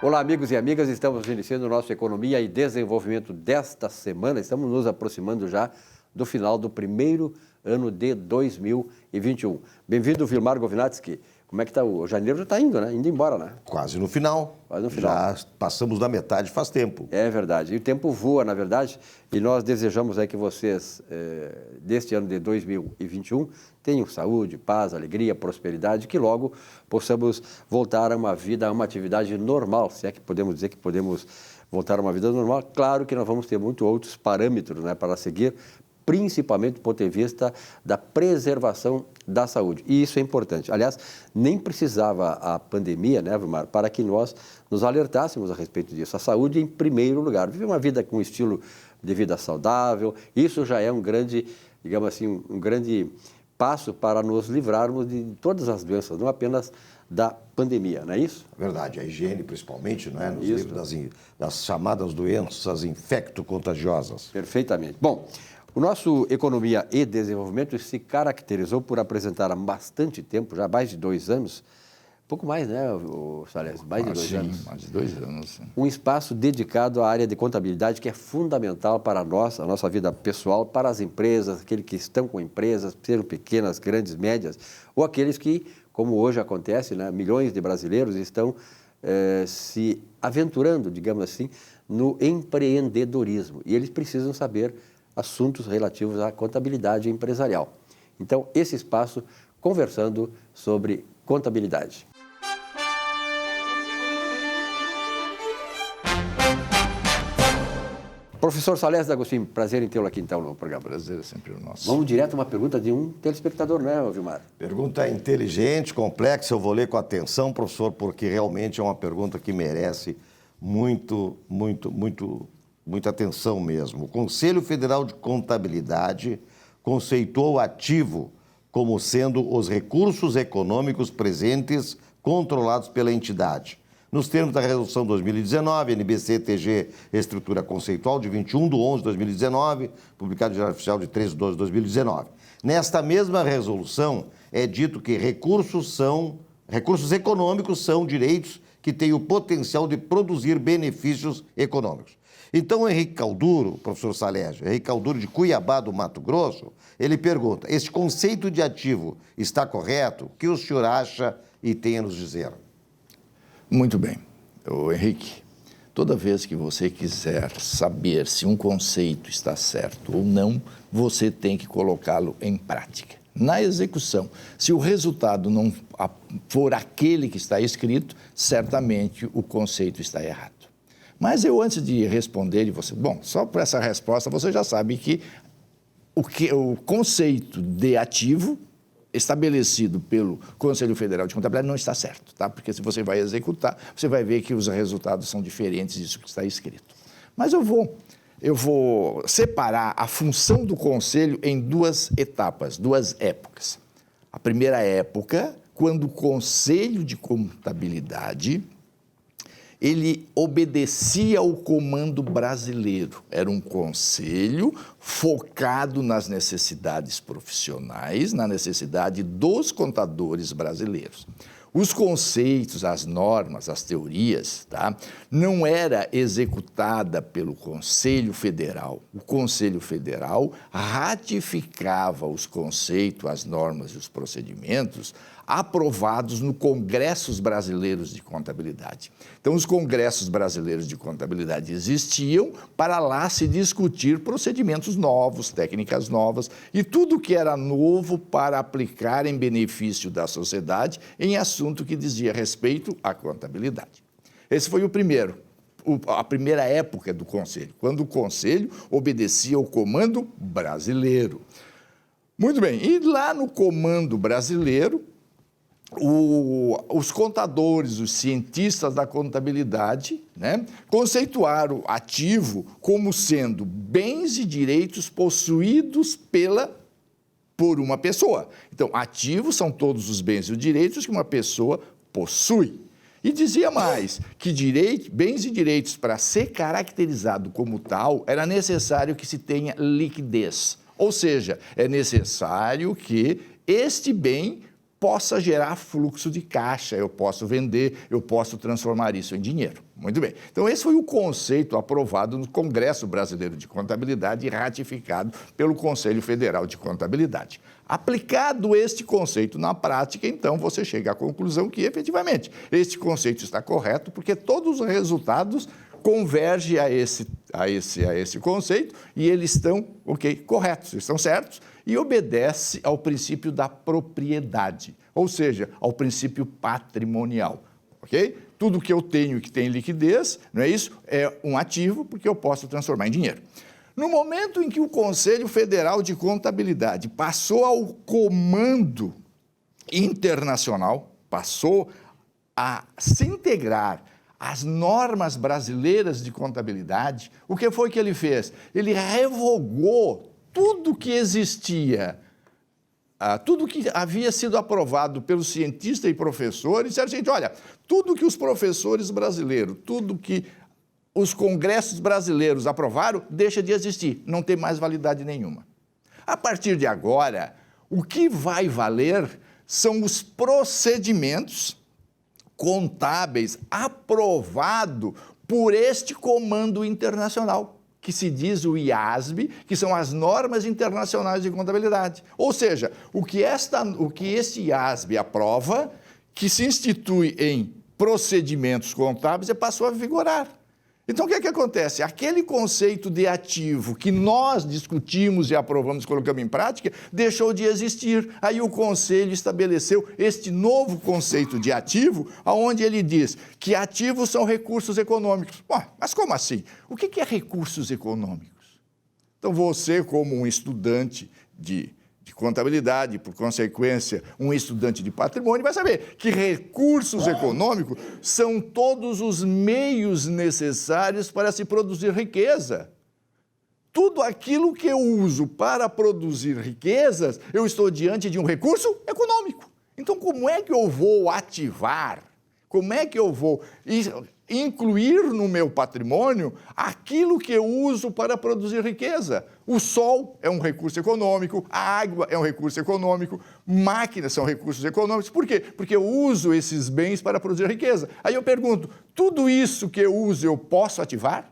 Olá, amigos e amigas, estamos iniciando o nosso Economia e Desenvolvimento desta semana. Estamos nos aproximando já do final do primeiro ano de 2021. Bem-vindo, Vilmar Govinatsky. Como é que está? O janeiro já está indo, né? Indo embora, né? Quase no final. Quase no final. Já passamos da metade faz tempo. É verdade. E o tempo voa, na verdade, e nós desejamos aí que vocês, deste ano de 2021, tenham saúde, paz, alegria, prosperidade, que logo possamos voltar a uma vida, a uma atividade normal, se é que podemos dizer que podemos voltar a uma vida normal. Claro que nós vamos ter muitos outros parâmetros, né, para seguir, principalmente do ponto de vista da preservação da saúde. E isso é importante. Aliás, nem precisava a pandemia, né, Vilmar, para que nós nos alertássemos a respeito disso. A saúde em primeiro lugar. Viver uma vida com um estilo de vida saudável, isso já é um grande, digamos assim, um grande passo para nos livrarmos de todas as doenças, não apenas da pandemia, não é isso? Verdade, a higiene principalmente, não é? Nos livros das chamadas doenças infecto-contagiosas. Perfeitamente. Bom, o nosso Economia e Desenvolvimento se caracterizou por apresentar há bastante tempo, já há mais de 2 anos, pouco mais, né, Salles? Mais de 2 anos. Mais de 2 anos. Sim. Um espaço dedicado à área de contabilidade que é fundamental para a nossa vida pessoal, para as empresas, aqueles que estão com empresas, sejam pequenas, grandes, médias, ou aqueles que, como hoje acontece, né, milhões de brasileiros estão se aventurando, digamos assim, no empreendedorismo. E eles precisam saber assuntos relativos à contabilidade empresarial. Então, esse espaço conversando sobre contabilidade. Professor Salles D'Agostinho, prazer em tê-lo aqui então no programa. Prazer é sempre o nosso. Vamos direto a uma pergunta de um telespectador, né, Vilmar? Pergunta inteligente, complexa, eu vou ler com atenção, professor, porque realmente é uma pergunta que merece muita atenção mesmo. O Conselho Federal de Contabilidade conceitou o ativo como sendo os recursos econômicos presentes controlados pela entidade. Nos termos da Resolução 2019, NBC-TG Estrutura Conceitual, de 21/11/2019, publicado no Diário Oficial de 13/12/2019. Nesta mesma resolução, é dito que recursos econômicos são direitos que têm o potencial de produzir benefícios econômicos. Então, o Henrique Calduro, professor Salésio, Henrique Calduro de Cuiabá, do Mato Grosso, ele pergunta, este conceito de ativo está correto? O que o senhor acha e tem a nos dizer? Muito bem. Henrique, toda vez que você quiser saber se um conceito está certo ou não, você tem que colocá-lo em prática. Na execução, se o resultado não for aquele que está escrito, certamente o conceito está errado. Mas eu, antes de responder, só por essa resposta, você já sabe que o conceito de ativo estabelecido pelo Conselho Federal de Contabilidade não está certo, tá? Porque se você vai executar, você vai ver que os resultados são diferentes disso que está escrito. Mas eu vou separar a função do Conselho em 2 etapas, 2 épocas. A primeira época, quando o Conselho de Contabilidade ele obedecia ao comando brasileiro. Era um conselho focado nas necessidades profissionais, na necessidade dos contadores brasileiros. Os conceitos, as normas, as teorias, tá, não era executada pelo Conselho Federal. O Conselho Federal ratificava os conceitos, as normas e os procedimentos aprovados no Congressos Brasileiros de Contabilidade. Então, os Congressos Brasileiros de Contabilidade existiam para lá se discutir procedimentos novos, técnicas novas e tudo que era novo para aplicar em benefício da sociedade em assunto que dizia respeito à contabilidade. Esse foi a primeira época do Conselho, quando o Conselho obedecia ao comando brasileiro. Muito bem, e lá no comando brasileiro, os contadores, os cientistas da contabilidade, né, conceituaram ativo como sendo bens e direitos possuídos por uma pessoa. Então, ativos são todos os bens e os direitos que uma pessoa possui. E dizia mais, que bens e direitos, para ser caracterizado como tal, era necessário que se tenha liquidez. Ou seja, é necessário que este bem possa gerar fluxo de caixa, eu posso vender, eu posso transformar isso em dinheiro. Muito bem. Então, esse foi o conceito aprovado no Congresso Brasileiro de Contabilidade e ratificado pelo Conselho Federal de Contabilidade. Aplicado este conceito na prática, então, você chega à conclusão que, efetivamente, este conceito está correto, porque todos os resultados convergem a esse conceito e eles estão, corretos, estão certos, e obedece ao princípio da propriedade, ou seja, ao princípio patrimonial, ok? Tudo que eu tenho que tem liquidez, não é isso? É um ativo porque eu posso transformar em dinheiro. No momento em que o Conselho Federal de Contabilidade passou ao comando internacional, passou a se integrar às normas brasileiras de contabilidade, o que foi que ele fez? Ele revogou tudo que existia, tudo que havia sido aprovado pelos cientistas e professores, disseram, gente, olha, tudo que os professores brasileiros, tudo que os congressos brasileiros aprovaram, deixa de existir, não tem mais validade nenhuma. A partir de agora, o que vai valer são os procedimentos contábeis aprovados por este comando internacional, que se diz o IASB, que são as normas internacionais de contabilidade. Ou seja, o que este IASB aprova, que se institui em procedimentos contábeis, passou a vigorar. Então, o que é que acontece? Aquele conceito de ativo que nós discutimos e aprovamos, colocamos em prática, deixou de existir. Aí o Conselho estabeleceu este novo conceito de ativo, onde ele diz que ativos são recursos econômicos. Bom, mas como assim? O que é recursos econômicos? Então, você, como um estudante de contabilidade, por consequência, um estudante de patrimônio, vai saber que recursos econômicos são todos os meios necessários para se produzir riqueza. Tudo aquilo que eu uso para produzir riquezas, eu estou diante de um recurso econômico. Então, como é que eu vou ativar? Como é que eu vou incluir no meu patrimônio aquilo que eu uso para produzir riqueza? O sol é um recurso econômico, a água é um recurso econômico, máquinas são recursos econômicos. Por quê? Porque eu uso esses bens para produzir riqueza. Aí eu pergunto, tudo isso que eu uso eu posso ativar?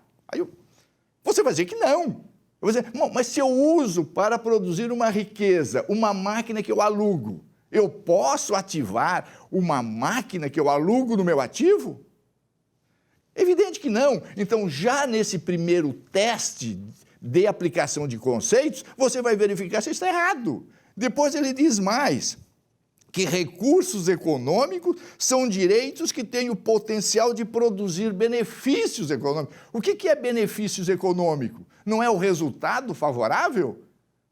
Você vai dizer que não. Eu vou dizer, mas se eu uso para produzir uma riqueza, uma máquina que eu alugo, eu posso ativar uma máquina que eu alugo no meu ativo? Evidente que não. Então, já nesse primeiro teste de aplicação de conceitos, você vai verificar se está errado. Depois ele diz mais, que recursos econômicos são direitos que têm o potencial de produzir benefícios econômicos. O que é benefícios econômicos? Não é o resultado favorável?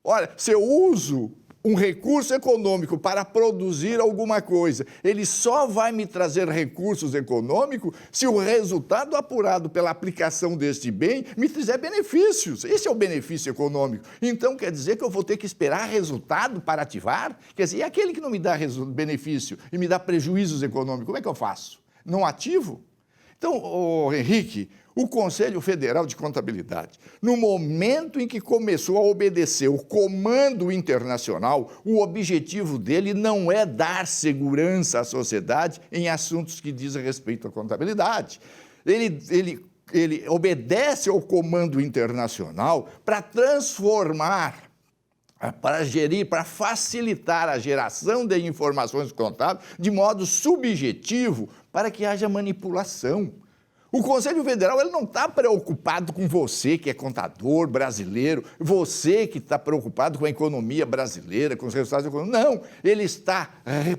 Olha, se eu uso um recurso econômico para produzir alguma coisa, ele só vai me trazer recursos econômicos se o resultado apurado pela aplicação deste bem me fizer benefícios. Esse é o benefício econômico. Então, quer dizer que eu vou ter que esperar resultado para ativar? Quer dizer, e aquele que não me dá benefício e me dá prejuízos econômicos, como é que eu faço? Não ativo? Então, Henrique, o Conselho Federal de Contabilidade, no momento em que começou a obedecer o comando internacional, o objetivo dele não é dar segurança à sociedade em assuntos que dizem respeito à contabilidade. Ele obedece ao comando internacional para transformar, para gerir, para facilitar a geração de informações contábeis de modo subjetivo para que haja manipulação. O Conselho Federal ele não está preocupado com você, que é contador brasileiro, você que está preocupado com a economia brasileira, com os resultados econômicos. Não, ele está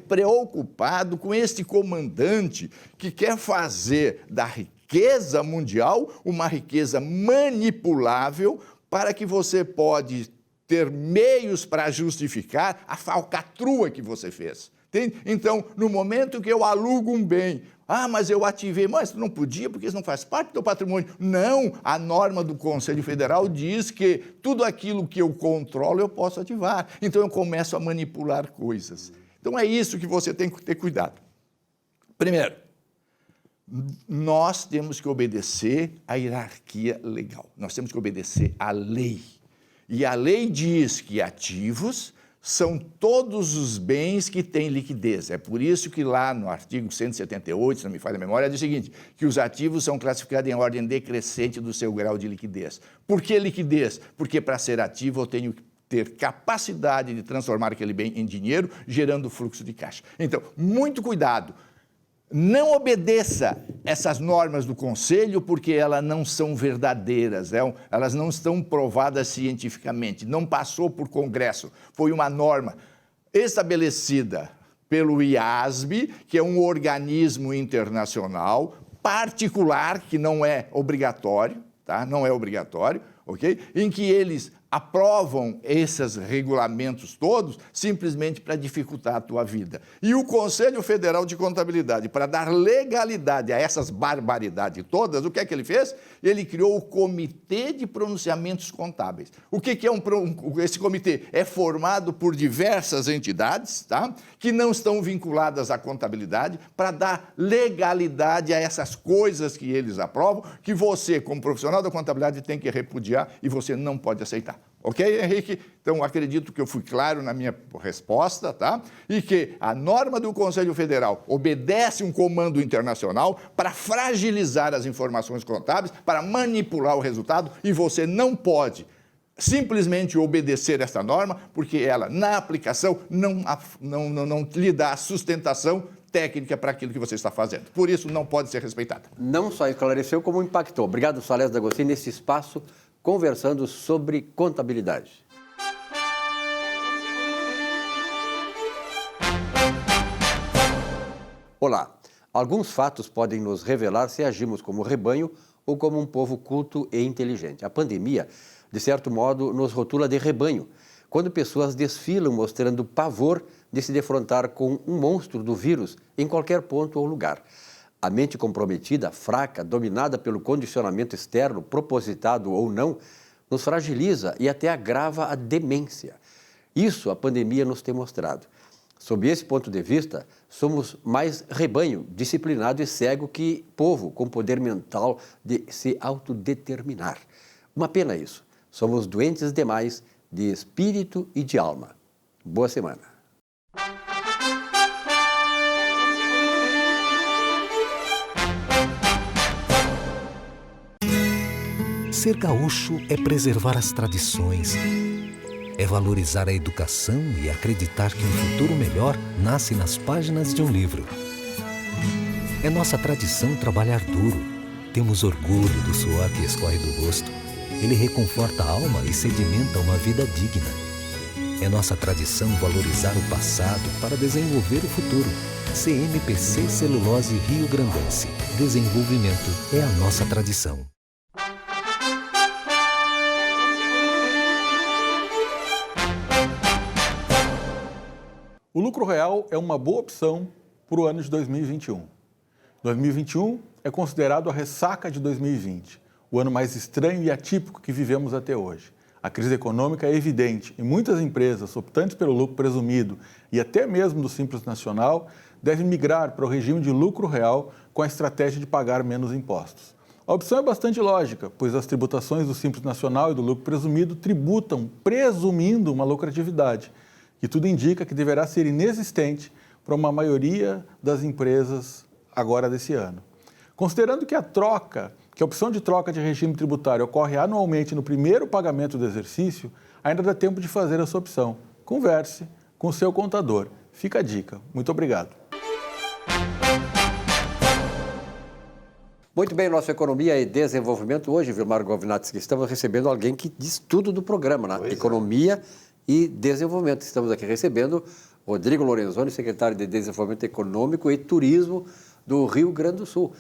preocupado com este comandante que quer fazer da riqueza mundial uma riqueza manipulável para que você pode ter meios para justificar a falcatrua que você fez. Entende? Então, no momento que eu alugo um bem, mas eu ativei, mas não podia porque isso não faz parte do teu patrimônio. Não, a norma do Conselho Federal diz que tudo aquilo que eu controlo eu posso ativar. Então eu começo a manipular coisas. Então é isso que você tem que ter cuidado. Primeiro, nós temos que obedecer à hierarquia legal. Nós temos que obedecer à lei. E a lei diz que ativos são todos os bens que têm liquidez. É por isso que lá no artigo 178, se não me falha a memória, diz o seguinte, que os ativos são classificados em ordem decrescente do seu grau de liquidez. Por que liquidez? Porque para ser ativo eu tenho que ter capacidade de transformar aquele bem em dinheiro, gerando fluxo de caixa. Então, muito cuidado. Não obedeça essas normas do Conselho porque elas não são verdadeiras, elas não estão provadas cientificamente, não passou por Congresso, foi uma norma estabelecida pelo IASB, que é um organismo internacional particular, que não é obrigatório, tá? Não é obrigatório, ok? Em que eles aprovam esses regulamentos todos simplesmente para dificultar a tua vida. E o Conselho Federal de Contabilidade, para dar legalidade a essas barbaridades todas, o que é que ele fez? Ele criou o Comitê de Pronunciamentos Contábeis. O que é esse comitê? É formado por diversas entidades, tá? Que não estão vinculadas à contabilidade, para dar legalidade a essas coisas que eles aprovam, que você, como profissional da contabilidade, tem que repudiar e você não pode aceitar. Ok, Henrique? Então, acredito que eu fui claro na minha resposta, tá? E que a norma do Conselho Federal obedece um comando internacional para fragilizar as informações contábeis, para manipular o resultado, e você não pode simplesmente obedecer essa norma, porque ela, na aplicação, não lhe dá sustentação técnica para aquilo que você está fazendo. Por isso, não pode ser respeitada. Não só esclareceu, como impactou. Obrigado, Salésio D'Agostini, nesse espaço, conversando sobre contabilidade. Olá, alguns fatos podem nos revelar se agimos como rebanho ou como um povo culto e inteligente. A pandemia, de certo modo, nos rotula de rebanho, quando pessoas desfilam mostrando pavor de se defrontar com um monstro do vírus em qualquer ponto ou lugar. A mente comprometida, fraca, dominada pelo condicionamento externo, propositado ou não, nos fragiliza e até agrava a demência. Isso a pandemia nos tem mostrado. Sob esse ponto de vista, somos mais rebanho, disciplinado e cego que povo com poder mental de se autodeterminar. Uma pena isso. Somos doentes demais de espírito e de alma. Boa semana. Ser gaúcho é preservar as tradições, é valorizar a educação e acreditar que um futuro melhor nasce nas páginas de um livro. É nossa tradição trabalhar duro. Temos orgulho do suor que escorre do rosto. Ele reconforta a alma e sedimenta uma vida digna. É nossa tradição valorizar o passado para desenvolver o futuro. CMPC Celulose Rio Grandense. Desenvolvimento é a nossa tradição. O lucro real é uma boa opção para o ano de 2021. 2021 é considerado a ressaca de 2020, o ano mais estranho e atípico que vivemos até hoje. A crise econômica é evidente e muitas empresas, optantes pelo lucro presumido e até mesmo do Simples Nacional, devem migrar para o regime de lucro real com a estratégia de pagar menos impostos. A opção é bastante lógica, pois as tributações do Simples Nacional e do lucro presumido tributam presumindo uma lucratividade, que tudo indica que deverá ser inexistente para uma maioria das empresas agora desse ano. Considerando que a opção de troca de regime tributário ocorre anualmente no primeiro pagamento do exercício, ainda dá tempo de fazer a sua opção. Converse com o seu contador. Fica a dica. Muito obrigado. Muito bem, nossa Economia e Desenvolvimento. Hoje, Vilmar Govinatsky, estamos recebendo alguém que diz tudo do programa, né? Economia e Desenvolvimento. Estamos aqui recebendo Rodrigo Lorenzoni, secretário de Desenvolvimento Econômico e Turismo do Rio Grande do Sul.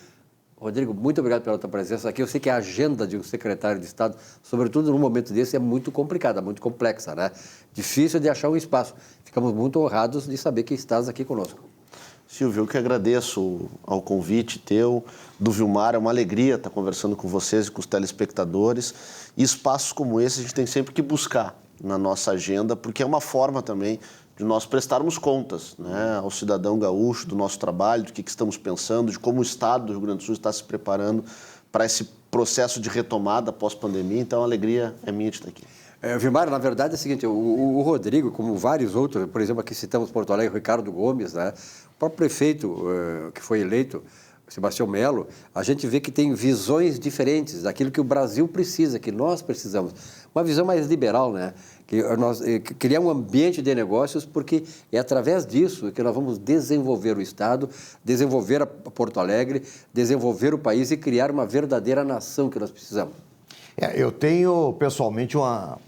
Rodrigo, muito obrigado pela tua presença aqui. Eu sei que a agenda de um secretário de Estado, sobretudo num momento desse, é muito complicada, muito complexa, né? Difícil de achar um espaço. Ficamos muito honrados de saber que estás aqui conosco. Silvio, eu que agradeço ao convite teu, do Vilmar. É uma alegria estar conversando com vocês e com os telespectadores. E espaços como esse a gente tem sempre que buscar na nossa agenda, porque é uma forma também de nós prestarmos contas, né, ao cidadão gaúcho do nosso trabalho, do que estamos pensando, de como o Estado do Rio Grande do Sul está se preparando para esse processo de retomada pós-pandemia. Então, a alegria é minha de estar aqui. Vilmar, na verdade é o seguinte, o Rodrigo, como vários outros, por exemplo, aqui citamos Porto Alegre, o Ricardo Gomes, né? O próprio prefeito que foi eleito, Sebastião Melo, a gente vê que tem visões diferentes daquilo que o Brasil precisa, que nós precisamos. Uma visão mais liberal, né? Criar um ambiente de negócios, porque é através disso que nós vamos desenvolver o Estado, desenvolver a Porto Alegre, desenvolver o país e criar uma verdadeira nação que nós precisamos. Eu tenho, pessoalmente, uma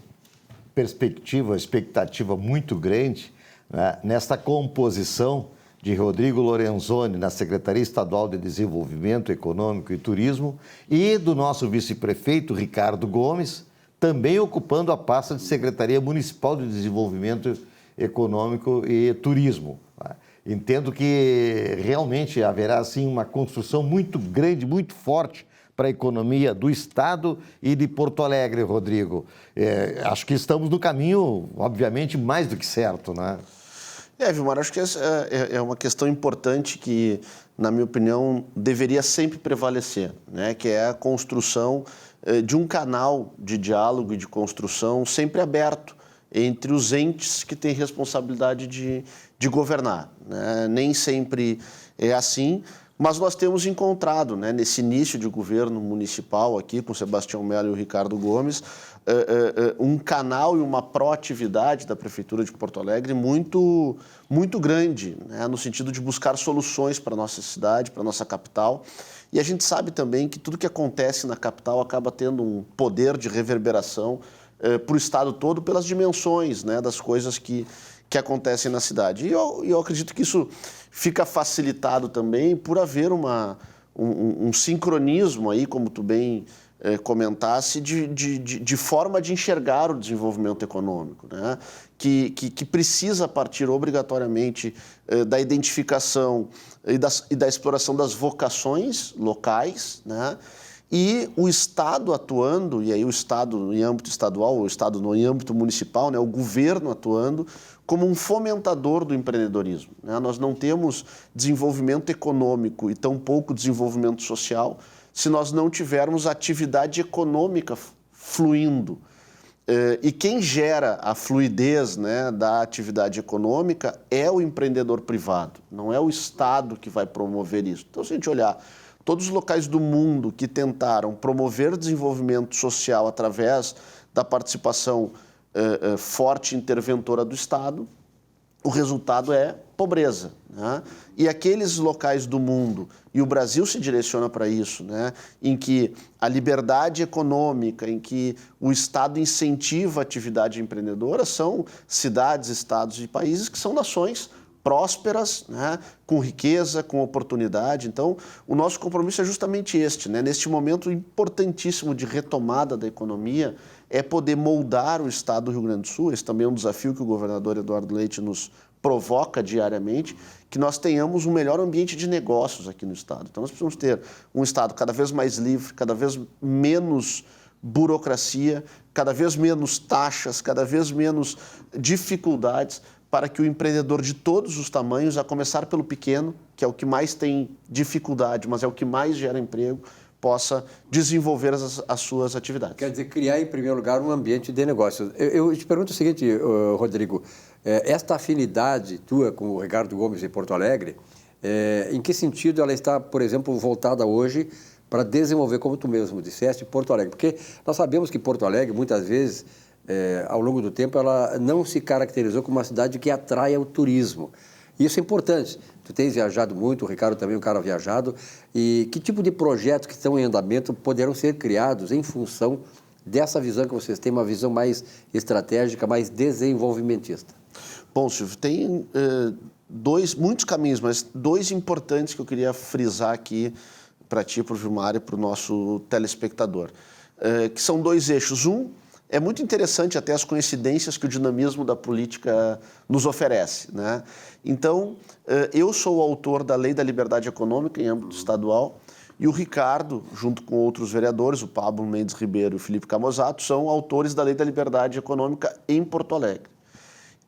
expectativa muito grande, né, nesta composição de Rodrigo Lorenzoni na Secretaria Estadual de Desenvolvimento Econômico e Turismo e do nosso vice-prefeito Ricardo Gomes, também ocupando a pasta de Secretaria Municipal de Desenvolvimento Econômico e Turismo. Entendo que realmente haverá assim, uma construção muito grande, muito forte para a economia do Estado e de Porto Alegre, Rodrigo. Acho que estamos no caminho, obviamente, mais do que certo, né? Vilmar, acho que essa é uma questão importante que, na minha opinião, deveria sempre prevalecer, né? Que é a construção de um canal de diálogo e de construção sempre aberto entre os entes que têm responsabilidade de governar, né? Nem sempre é assim, mas nós temos encontrado, né, nesse início de governo municipal aqui, com Sebastião Melo e o Ricardo Gomes, um canal e uma proatividade da Prefeitura de Porto Alegre muito, muito grande, né, no sentido de buscar soluções para a nossa cidade, para a nossa capital. E a gente sabe também que tudo que acontece na capital acaba tendo um poder de reverberação para o Estado todo pelas dimensões, né, das coisas que acontecem na cidade. E eu acredito que isso fica facilitado também por haver um sincronismo aí, como tu bem comentasse, de forma de enxergar o desenvolvimento econômico, né? Que precisa partir obrigatoriamente da identificação e da exploração das vocações locais, né? E o Estado atuando, e aí o Estado em âmbito estadual, o Estado em âmbito municipal, né, o governo atuando como um fomentador do empreendedorismo, né? Nós não temos desenvolvimento econômico e tampouco desenvolvimento social se nós não tivermos atividade econômica fluindo. E quem gera a fluidez, né, da atividade econômica é o empreendedor privado, não é o Estado que vai promover isso. Então, se a gente olhar todos os locais do mundo que tentaram promover desenvolvimento social através da participação forte interventora do Estado, o resultado é pobreza, né? E aqueles locais do mundo, e o Brasil se direciona para isso, né, em que a liberdade econômica, em que o Estado incentiva a atividade empreendedora, são cidades, estados e países que são nações prósperas, né, com riqueza, com oportunidade. Então, o nosso compromisso é justamente este, né? Neste momento importantíssimo de retomada da economia, é poder moldar o Estado do Rio Grande do Sul. Esse também é um desafio que o governador Eduardo Leite nos provoca diariamente, que nós tenhamos um melhor ambiente de negócios aqui no Estado. Então, nós precisamos ter um Estado cada vez mais livre, cada vez menos burocracia, cada vez menos taxas, cada vez menos dificuldades, para que o empreendedor de todos os tamanhos, a começar pelo pequeno, que é o que mais tem dificuldade, mas é o que mais gera emprego, possa desenvolver as suas atividades. Quer dizer, criar, em primeiro lugar, um ambiente de negócios. Eu te pergunto o seguinte, Rodrigo, esta afinidade tua com o Ricardo Gomes em Porto Alegre, em que sentido ela está, por exemplo, voltada hoje para desenvolver, como tu mesmo disseste, Porto Alegre? Porque nós sabemos que Porto Alegre, muitas vezes, ao longo do tempo, ela não se caracterizou como uma cidade que atraia o turismo. Isso é importante. Tu tens viajado muito, o Ricardo também é um cara viajado. E que tipo de projetos que estão em andamento poderão ser criados em função dessa visão que vocês têm, uma visão mais estratégica, mais desenvolvimentista? Bom, Silvio, tem muitos caminhos, mas dois importantes que eu queria frisar aqui para ti, para o Vilmar e para o nosso telespectador, que são dois eixos. É muito interessante até as coincidências que o dinamismo da política nos oferece, né? Então, eu sou o autor da Lei da Liberdade Econômica em âmbito estadual e o Ricardo, junto com outros vereadores, o Pablo Mendes Ribeiro e o Felipe Camozato, são autores da Lei da Liberdade Econômica em Porto Alegre.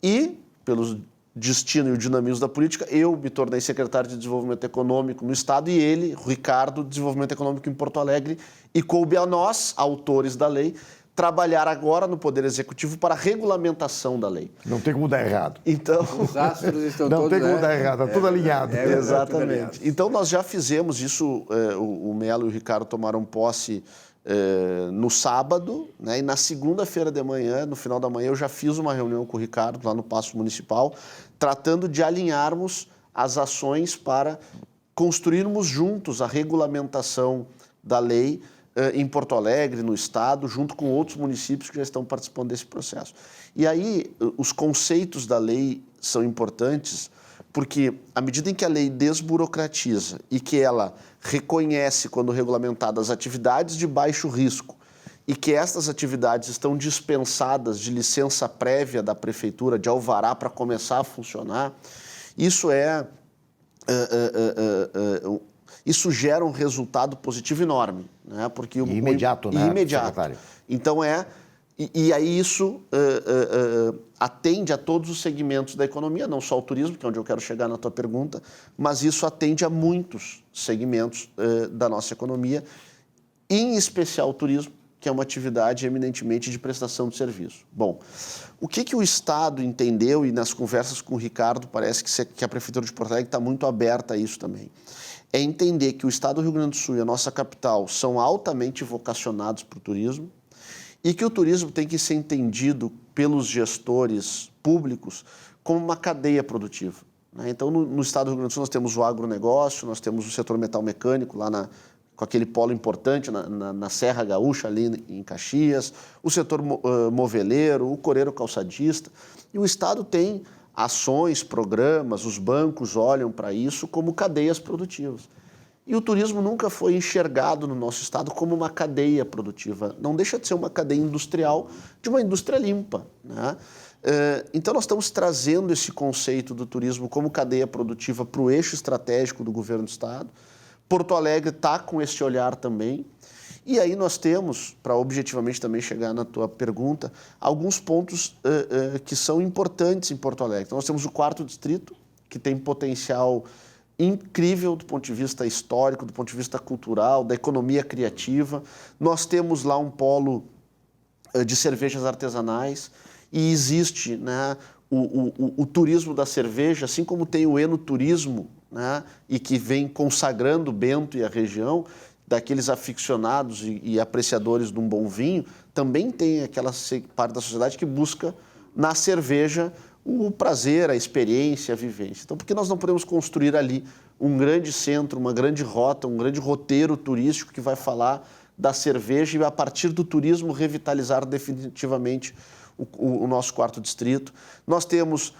E, pelo destino e o dinamismo da política, eu me tornei secretário de Desenvolvimento Econômico no Estado e ele, o Ricardo, de Desenvolvimento Econômico em Porto Alegre, e coube a nós, autores da lei, trabalhar agora no Poder Executivo para a regulamentação da lei. Não tem como dar errado. Então, Os astros estão Não todos... tem como dar errado, está tudo alinhado. exatamente. Então, nós já fizemos isso, o Melo e o Ricardo tomaram posse no sábado, né? E na segunda-feira de manhã, no final da manhã, eu já fiz uma reunião com o Ricardo lá no Paço Municipal, tratando de alinharmos as ações para construirmos juntos a regulamentação da lei em Porto Alegre, no Estado, junto com outros municípios que já estão participando desse processo. E aí, os conceitos da lei são importantes, porque à medida em que a lei desburocratiza e que ela reconhece, quando regulamentadas, atividades de baixo risco e que estas atividades estão dispensadas de licença prévia da prefeitura, de alvará para começar a funcionar, isso gera um resultado positivo enorme, né? Porque imediato, né, imediato. secretário? Então e aí isso atende a todos os segmentos da economia, não só o turismo, que é onde eu quero chegar na tua pergunta, mas isso atende a muitos segmentos da nossa economia, em especial o turismo, que é uma atividade eminentemente de prestação de serviço. Bom, o que o Estado entendeu, e nas conversas com o Ricardo parece que a Prefeitura de Porto Alegre está muito aberta a isso também, é entender que o Estado do Rio Grande do Sul e a nossa capital são altamente vocacionados para o turismo e que o turismo tem que ser entendido pelos gestores públicos como uma cadeia produtiva, né? Então, no Estado do Rio Grande do Sul, nós temos o agronegócio, nós temos o setor metal mecânico lá com aquele polo importante na Serra Gaúcha, ali em Caxias, o setor moveleiro, o coreiro calçadista. E o Estado tem ações, programas, os bancos olham para isso como cadeias produtivas. E o turismo nunca foi enxergado no nosso Estado como uma cadeia produtiva. Não deixa de ser uma cadeia industrial de uma indústria limpa, né? Então, nós estamos trazendo esse conceito do turismo como cadeia produtiva para o eixo estratégico do governo do Estado. Porto Alegre está com esse olhar também. E aí nós temos, para objetivamente também chegar na tua pergunta, alguns pontos que são importantes em Porto Alegre. Então, nós temos o 4º Distrito, que tem potencial incrível do ponto de vista histórico, do ponto de vista cultural, da economia criativa. Nós temos lá um polo de cervejas artesanais e existe, né, o turismo da cerveja, assim como tem o enoturismo, né, e que vem consagrando Bento e a região, daqueles aficionados e apreciadores de um bom vinho, também tem aquela parte da sociedade que busca na cerveja o prazer, a experiência, a vivência. Então, por que nós não podemos construir ali um grande centro, uma grande rota, um grande roteiro turístico que vai falar da cerveja e, a partir do turismo, revitalizar definitivamente o nosso 4º Distrito? Nós temos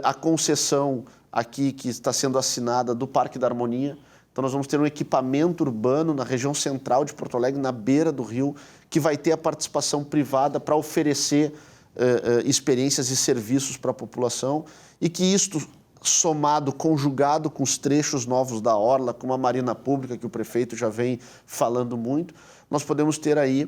a concessão aqui que está sendo assinada do Parque da Harmonia. Então, nós vamos ter um equipamento urbano na região central de Porto Alegre, na beira do rio, que vai ter a participação privada para oferecer experiências e serviços para a população, e que isto, somado, conjugado com os trechos novos da Orla, com uma marina pública que o prefeito já vem falando muito, nós podemos ter aí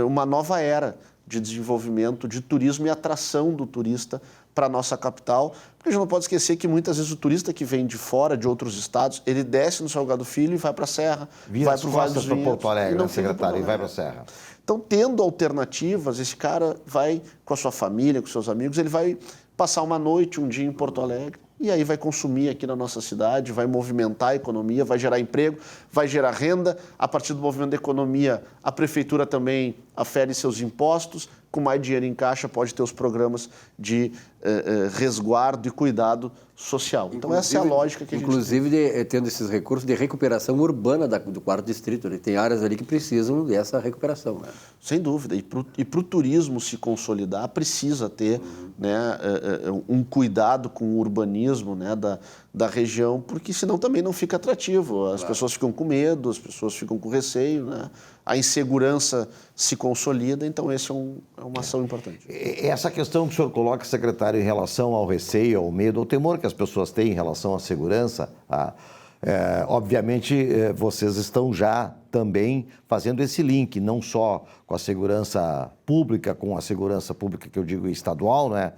uma nova era de desenvolvimento, de turismo e atração do turista para a nossa capital, porque a gente não pode esquecer que muitas vezes o turista que vem de fora, de outros estados, ele desce no Salgado Filho e vai para a Serra, vai para o Vale dos Vinhedos. Porto Alegre, né, secretário, e vai para a Serra. Então, tendo alternativas, esse cara vai com a sua família, com seus amigos, ele vai passar uma noite, um dia em Porto Alegre, e aí vai consumir aqui na nossa cidade, vai movimentar a economia, vai gerar emprego, vai gerar renda. A partir do movimento da economia, a prefeitura também afere seus impostos, com mais dinheiro em caixa pode ter os programas de resguardo e cuidado social. Então, essa é a lógica que a gente tem. Inclusive, tendo esses recursos de recuperação urbana do 4º Distrito, né? Tem áreas ali que precisam dessa recuperação, né? Sem dúvida. E para o turismo se consolidar, precisa ter né, um cuidado com o urbanismo, né, da região, porque senão também não fica atrativo. As pessoas ficam com medo, as pessoas ficam com receio, né? A insegurança se consolida, então essa é uma ação importante. Essa questão que o senhor coloca, secretário, em relação ao receio, ao medo, ao temor que as pessoas têm em relação à segurança, Obviamente, vocês estão já também fazendo esse link, não só com a segurança pública que eu digo estadual, né?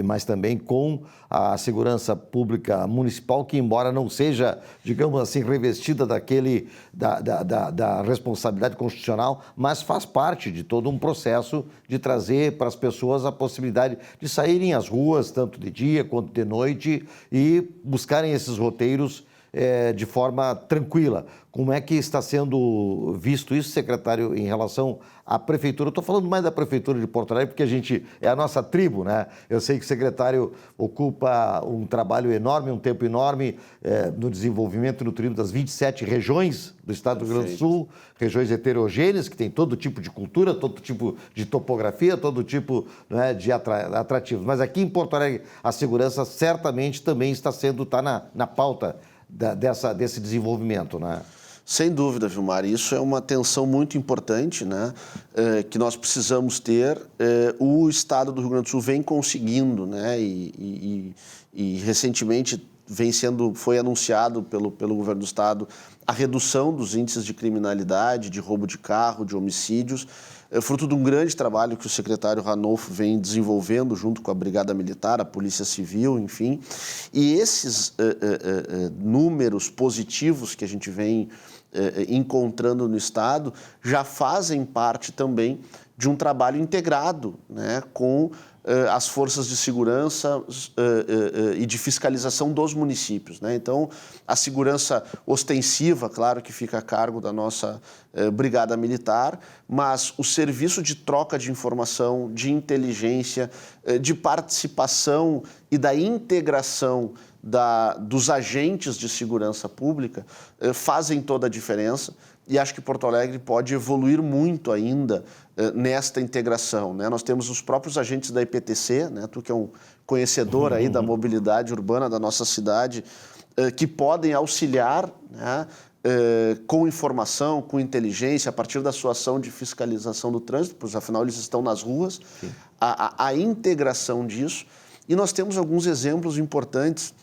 Mas também com a segurança pública municipal, que embora não seja, digamos assim, revestida da responsabilidade constitucional, mas faz parte de todo um processo de trazer para as pessoas a possibilidade de saírem às ruas, tanto de dia quanto de noite, e buscarem esses roteiros de forma tranquila. Como é que está sendo visto isso, secretário, em relação à Prefeitura? Eu estou falando mais da Prefeitura de Porto Alegre, porque é a nossa tribo, né? Eu sei que o secretário ocupa um trabalho enorme, um tempo enorme no desenvolvimento e no turismo das 27 regiões do estado do Rio Grande do Sul, regiões heterogêneas, que tem todo tipo de cultura, todo tipo de topografia, todo tipo, né, de atrativos. Mas aqui em Porto Alegre, a segurança certamente também está na pauta desse desenvolvimento, né? Sem dúvida, Vilmar. Isso é uma atenção muito importante, né, que nós precisamos ter. O Estado do Rio Grande do Sul vem conseguindo, né, e recentemente foi anunciado pelo governo do Estado a redução dos índices de criminalidade, de roubo de carro, de homicídios, fruto de um grande trabalho que o secretário Ranolfo vem desenvolvendo junto com a Brigada Militar, a Polícia Civil, enfim. E esses números positivos que a gente vem encontrando no Estado já fazem parte também de um trabalho integrado, né, com as forças de segurança e de fiscalização dos municípios, né? Então, a segurança ostensiva, claro que fica a cargo da nossa Brigada Militar, mas o serviço de troca de informação, de inteligência, de participação e da integração dos agentes de segurança pública fazem toda a diferença. E acho que Porto Alegre pode evoluir muito ainda nesta integração, né? Nós temos os próprios agentes da IPTC, né? Tu que é um conhecedor aí da mobilidade urbana da nossa cidade, que podem auxiliar, né, com informação, com inteligência, a partir da sua ação de fiscalização do trânsito, pois afinal eles estão nas ruas, a integração disso. E nós temos alguns exemplos importantes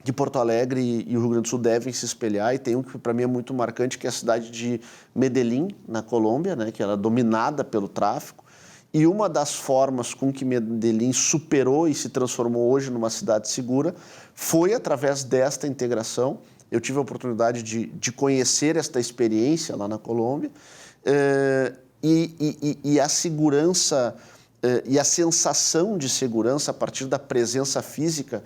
que Porto Alegre e o Rio Grande do Sul devem se espelhar, e tem um que para mim é muito marcante, que é a cidade de Medellín, na Colômbia, né, que ela é dominada pelo tráfico, e uma das formas com que Medellín superou e se transformou hoje numa cidade segura foi através desta integração. Eu tive a oportunidade de conhecer esta experiência lá na Colômbia, e a segurança e a sensação de segurança a partir da presença física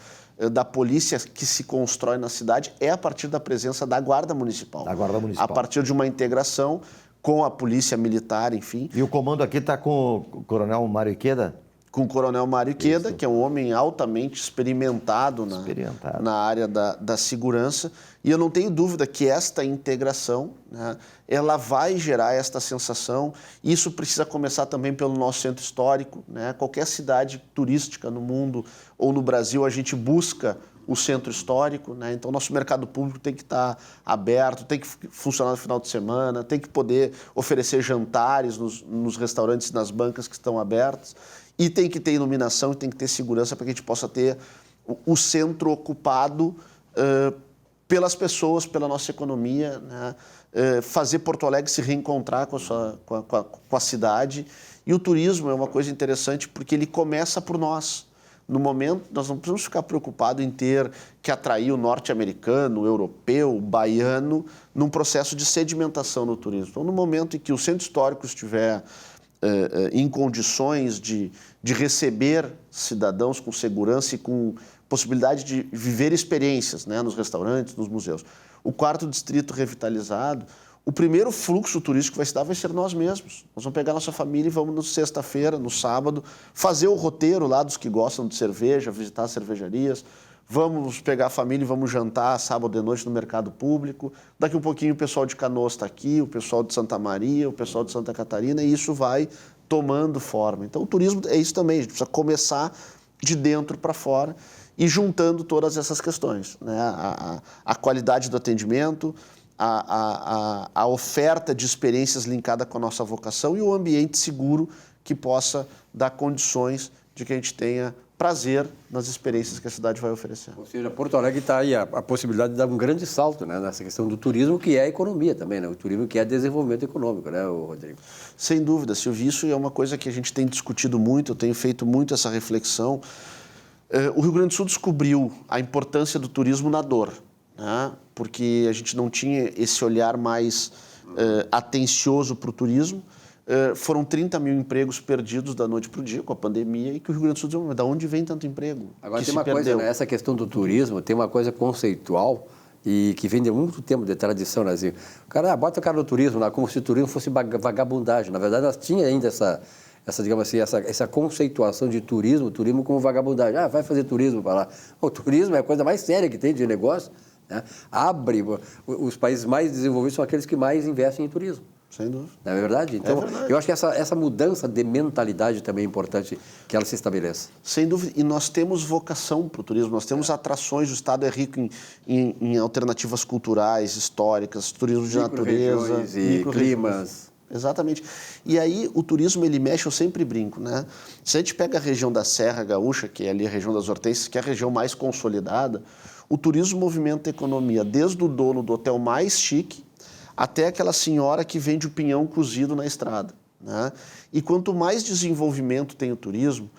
da polícia que se constrói na cidade é a partir da presença da Guarda Municipal. Da Guarda Municipal. A partir de uma integração com a Polícia Militar, enfim. E o comando aqui está com o Coronel Mário Iqueda? Com o Coronel Mário Iqueda, que é um homem altamente experimentado na área da segurança. E eu não tenho dúvida que esta integração, né, ela vai gerar esta sensação. Isso precisa começar também pelo nosso centro histórico, né? Qualquer cidade turística no mundo ou no Brasil, a gente busca o centro histórico, né? Então, nosso mercado público tem que estar aberto, tem que funcionar no final de semana, tem que poder oferecer jantares nos restaurantes e nas bancas que estão abertas. E tem que ter iluminação e tem que ter segurança para que a gente possa ter o centro ocupado pelas pessoas, pela nossa economia, né? Fazer Porto Alegre se reencontrar com a cidade. E o turismo é uma coisa interessante porque ele começa por nós. No momento, nós não precisamos ficar preocupados em ter que atrair o norte-americano, o europeu, o baiano, num processo de sedimentação no turismo. Então, no momento em que o centro histórico estiver em condições de receber cidadãos com segurança e com possibilidade de viver experiências, né, nos restaurantes, nos museus. O quarto distrito revitalizado, o primeiro fluxo turístico que vai se dar vai ser nós mesmos. Nós vamos pegar nossa família e vamos na sexta-feira, no sábado, fazer o roteiro lá dos que gostam de cerveja, visitar as cervejarias. Vamos pegar a família e vamos jantar sábado de noite no mercado público. Daqui um pouquinho o pessoal de Canoas está aqui, o pessoal de Santa Maria, o pessoal de Santa Catarina, e isso vai tomando forma. Então o turismo é isso também, a gente precisa começar de dentro para fora e juntando todas essas questões, né? A qualidade do atendimento, a oferta de experiências linkada com a nossa vocação e o ambiente seguro que possa dar condições de que a gente tenha prazer nas experiências que a cidade vai oferecer. Ou seja, Porto Alegre está aí a possibilidade de dar um grande salto, né, nessa questão do turismo, que é a economia também, né? O turismo que é desenvolvimento econômico, né, Rodrigo? Sem dúvida, Silvio, isso é uma coisa que a gente tem discutido muito, eu tenho feito muito essa reflexão. O Rio Grande do Sul descobriu a importância do turismo na dor, né? Porque a gente não tinha esse olhar mais atencioso para o turismo. Foram 30 mil empregos perdidos da noite para o dia com a pandemia e que o Rio Grande do Sul dizia, mas de onde vem tanto emprego? Agora tem uma coisa, né? Essa questão do turismo tem uma coisa conceitual e que vem de muito tempo de tradição, né? Assim, o cara bota o cara no turismo lá como se o turismo fosse vagabundagem. Na verdade, nós tinha ainda digamos assim, essa conceituação de turismo como vagabundagem. Vai fazer turismo para lá. O turismo é a coisa mais séria que tem de negócio, né? Os países mais desenvolvidos são aqueles que mais investem em turismo. Sem dúvida. Não é verdade? Então, verdade. eu acho que essa mudança de mentalidade também é importante que ela se estabeleça. Sem dúvida. E nós temos vocação para o turismo, nós temos atrações, o Estado é rico em alternativas culturais, históricas, turismo de natureza. E climas. Exatamente. E aí o turismo, ele mexe, eu sempre brinco, né? Se a gente pega a região da Serra Gaúcha, que é ali a região das Hortênsias, que é a região mais consolidada, o turismo movimenta a economia, desde o dono do hotel mais chique, até aquela senhora que vende o pinhão cozido na estrada, né? E quanto mais desenvolvimento tem o turismo,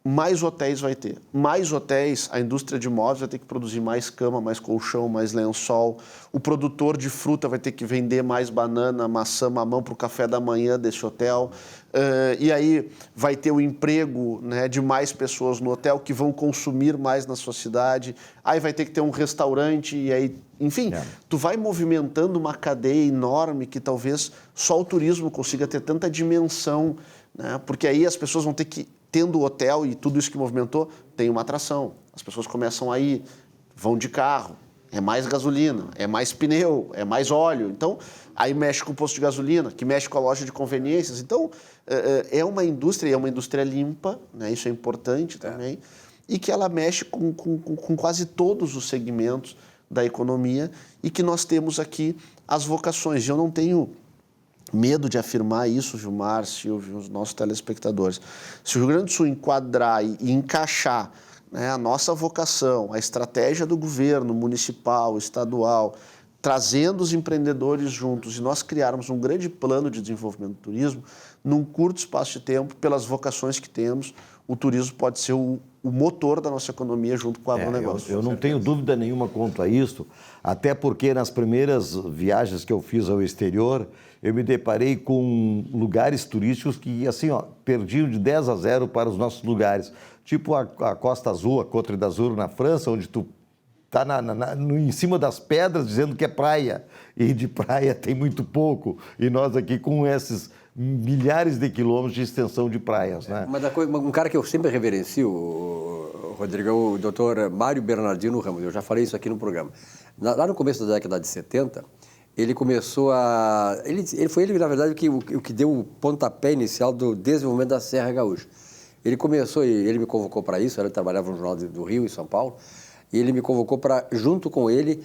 mais hotéis vai ter. Mais hotéis, a indústria de móveis vai ter que produzir mais cama, mais colchão, mais lençol. O produtor de fruta vai ter que vender mais banana, maçã, mamão para o café da manhã desse hotel. E aí vai ter o emprego, né, de mais pessoas no hotel que vão consumir mais na sua cidade. Aí vai ter que ter um restaurante e aí... Enfim, tu vai movimentando uma cadeia enorme que talvez só o turismo consiga ter tanta dimensão, né? Porque aí as pessoas vão ter que, tendo o hotel e tudo isso que movimentou, tem uma atração. As pessoas começam a ir, vão de carro, é mais gasolina, é mais pneu, é mais óleo. Então, aí mexe com o posto de gasolina, que mexe com a loja de conveniências. Então, é uma indústria limpa, né? Isso é importante também, e que ela mexe com quase todos os segmentos da economia e que nós temos aqui as vocações. Eu não tenho medo de afirmar isso, Gilmar, Silvio, os nossos telespectadores. Se o Rio Grande do Sul enquadrar e encaixar, né, a nossa vocação, a estratégia do governo municipal, estadual, trazendo os empreendedores juntos e nós criarmos um grande plano de desenvolvimento do turismo, num curto espaço de tempo, pelas vocações que temos, o turismo pode ser o motor da nossa economia junto com o agronegócio. Eu não tenho dúvida nenhuma quanto a isso, até porque nas primeiras viagens que eu fiz ao exterior, eu me deparei com lugares turísticos que, assim, perdiam de 10-0 para os nossos lugares. Tipo a Costa Azul, a Côte d'Azur na França, onde tu está em cima das pedras dizendo que é praia, e de praia tem muito pouco, e nós aqui com esses milhares de quilômetros de extensão de praias, né? Um cara que eu sempre reverencio, Rodrigo, é o doutor Mário Bernardino Ramos. Eu já falei isso aqui no programa. Lá no começo da década de 70, ele começou a... Foi ele, na verdade, o que deu o pontapé inicial do desenvolvimento da Serra Gaúcha. Ele começou, ele me convocou para isso, ele trabalhava no Jornal do Rio, em São Paulo, e ele me convocou para, junto com ele,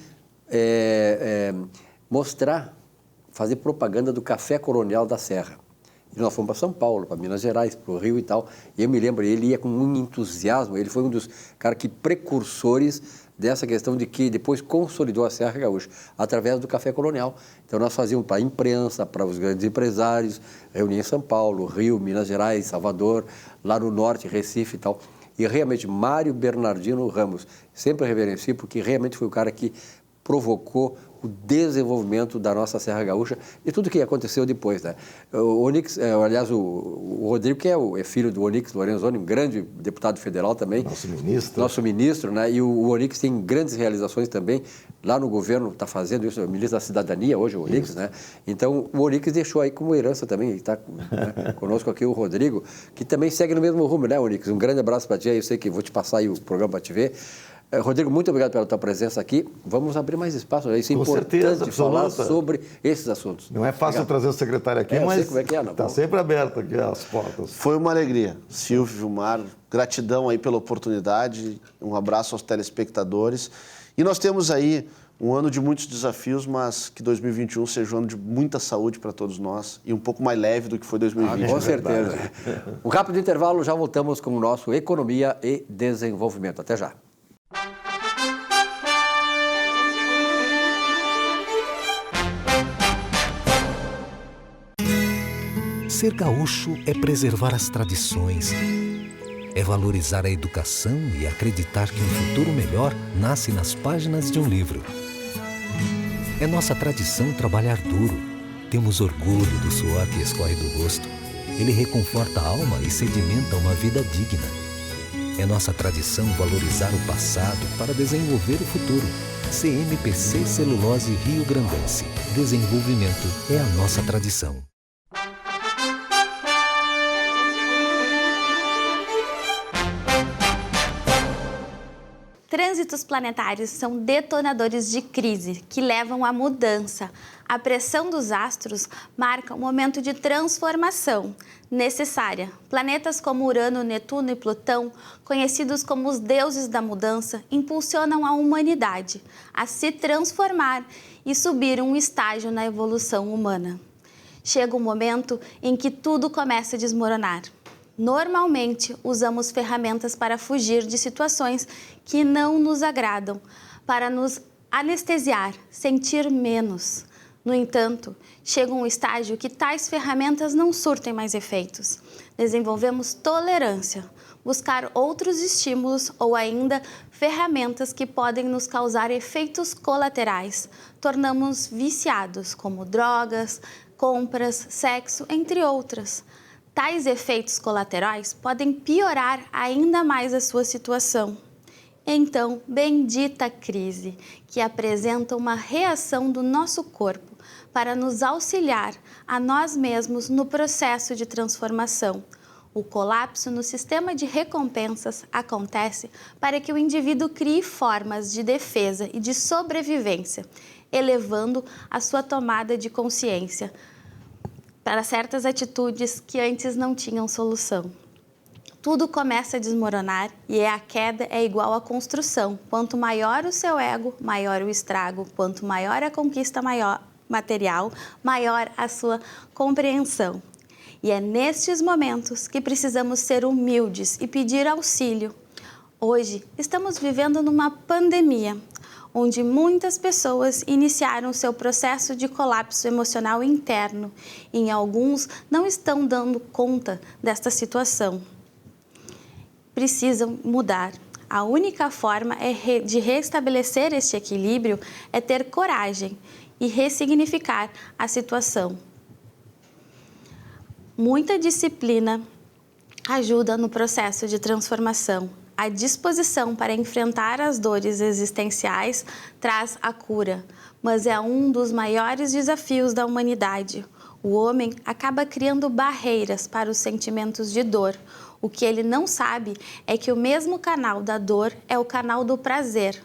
fazer propaganda do Café Colonial da Serra. E nós fomos para São Paulo, para Minas Gerais, para o Rio e tal. E eu me lembro, ele ia com um entusiasmo, ele foi um dos caras que precursores dessa questão de que depois consolidou a Serra Gaúcha, através do Café Colonial. Então nós fazíamos para a imprensa, para os grandes empresários, reunia em São Paulo, Rio, Minas Gerais, Salvador, lá no norte, Recife e tal. E realmente, Mário Bernardino Ramos, sempre reverencio, porque realmente foi o cara que provocou o desenvolvimento da nossa Serra Gaúcha e tudo que aconteceu depois, né? O Onyx, aliás, o Rodrigo, que é filho do Onyx Lorenzoni, um grande deputado federal também. Nosso ministro, né? E o Onyx tem grandes realizações também. Lá no governo está fazendo isso, o ministro da Cidadania hoje, o Onyx, né? Então, o Onyx deixou aí como herança também, está conosco aqui o Rodrigo, que também segue no mesmo rumo, né, Onyx? Um grande abraço para ti, eu sei que vou te passar aí o programa para te ver. Rodrigo, muito obrigado pela tua presença aqui. Vamos abrir mais espaço. Isso é importante falar sobre esses assuntos. Não é fácil trazer o secretário aqui, mas está sempre aberto aqui as portas. Foi uma alegria. Silvio, Gilmar, gratidão aí pela oportunidade. Um abraço aos telespectadores. E nós temos aí Um ano de muitos desafios, mas que 2021 seja um ano de muita saúde para todos nós e um pouco mais leve do que foi 2020. Com certeza. Um rápido intervalo, já voltamos com o nosso Economia e Desenvolvimento. Até já. Ser gaúcho é preservar as tradições, é valorizar a educação e acreditar que um futuro melhor nasce nas páginas de um livro. É nossa tradição trabalhar duro. Temos orgulho do suor que escorre do rosto. Ele reconforta a alma e sedimenta uma vida digna. É nossa tradição valorizar o passado para desenvolver o futuro. CMPC Celulose Rio Grandense. Desenvolvimento é a nossa tradição. Trânsitos planetários são detonadores de crise que levam à mudança. A pressão dos astros marca um momento de transformação necessária. Planetas como Urano, Netuno e Plutão, conhecidos como os deuses da mudança, impulsionam a humanidade a se transformar e subir um estágio na evolução humana. Chega um momento em que tudo começa a desmoronar. Normalmente, usamos ferramentas para fugir de situações que não nos agradam, para nos anestesiar, sentir menos. No entanto, chega um estágio que tais ferramentas não surtem mais efeitos. Desenvolvemos tolerância, buscar outros estímulos ou ainda ferramentas que podem nos causar efeitos colaterais. Tornamos viciados, como drogas, compras, sexo, entre outras. Tais efeitos colaterais podem piorar ainda mais a sua situação. Então, bendita crise, que apresenta uma reação do nosso corpo para nos auxiliar a nós mesmos no processo de transformação. O colapso no sistema de recompensas acontece para que o indivíduo crie formas de defesa e de sobrevivência, elevando a sua tomada de consciência para certas atitudes que antes não tinham solução. Tudo começa a desmoronar e a queda é igual à construção. Quanto maior o seu ego, maior o estrago. Quanto maior a conquista material, maior a sua compreensão. E é nestes momentos que precisamos ser humildes e pedir auxílio. Hoje, estamos vivendo numa pandemia, onde muitas pessoas iniciaram seu processo de colapso emocional interno e alguns não estão dando conta desta situação. Precisam mudar. A única forma de restabelecer este equilíbrio é ter coragem e ressignificar a situação. Muita disciplina ajuda no processo de transformação. A disposição para enfrentar as dores existenciais traz a cura, mas é um dos maiores desafios da humanidade. O homem acaba criando barreiras para os sentimentos de dor. O que ele não sabe é que o mesmo canal da dor é o canal do prazer.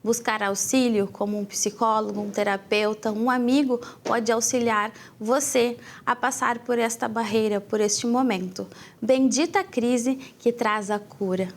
Buscar auxílio, como um psicólogo, um terapeuta, um amigo, pode auxiliar você a passar por esta barreira, por este momento. Bendita crise que traz a cura.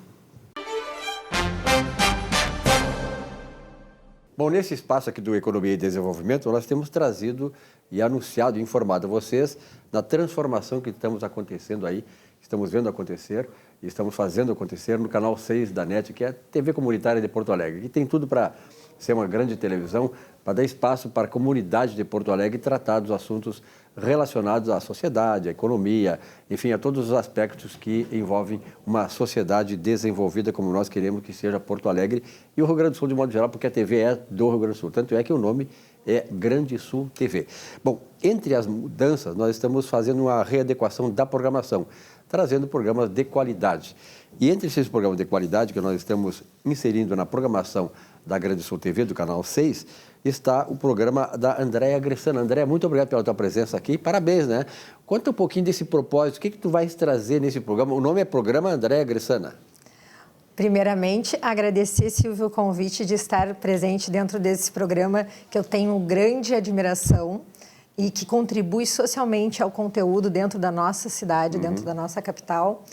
Bom, nesse espaço aqui do Economia e Desenvolvimento, nós temos trazido e anunciado e informado a vocês da transformação que estamos acontecendo aí, estamos vendo acontecer e estamos fazendo acontecer no canal 6 da NET, que é a TV Comunitária de Porto Alegre, que tem tudo para ser uma grande televisão, para dar espaço para a comunidade de Porto Alegre tratar dos assuntos relacionados à sociedade, à economia, enfim, a todos os aspectos que envolvem uma sociedade desenvolvida como nós queremos que seja Porto Alegre e o Rio Grande do Sul de modo geral, porque a TV é do Rio Grande do Sul, tanto é que o nome é Grande Sul TV. Bom, entre as mudanças, nós estamos fazendo uma readequação da programação, trazendo programas de qualidade. E entre esses programas de qualidade que nós estamos inserindo na programação da Grande Sul TV, do Canal 6, está o programa da Andréa Gressana. Andréa, muito obrigado pela tua presença aqui. Parabéns, né? Conta um pouquinho desse propósito. O que tu vais trazer nesse programa? O nome é Programa Andréa Gressana. Primeiramente, agradecer, Silvio, o convite de estar presente dentro desse programa que eu tenho grande admiração e que contribui socialmente ao conteúdo dentro da nossa cidade, dentro da nossa capital.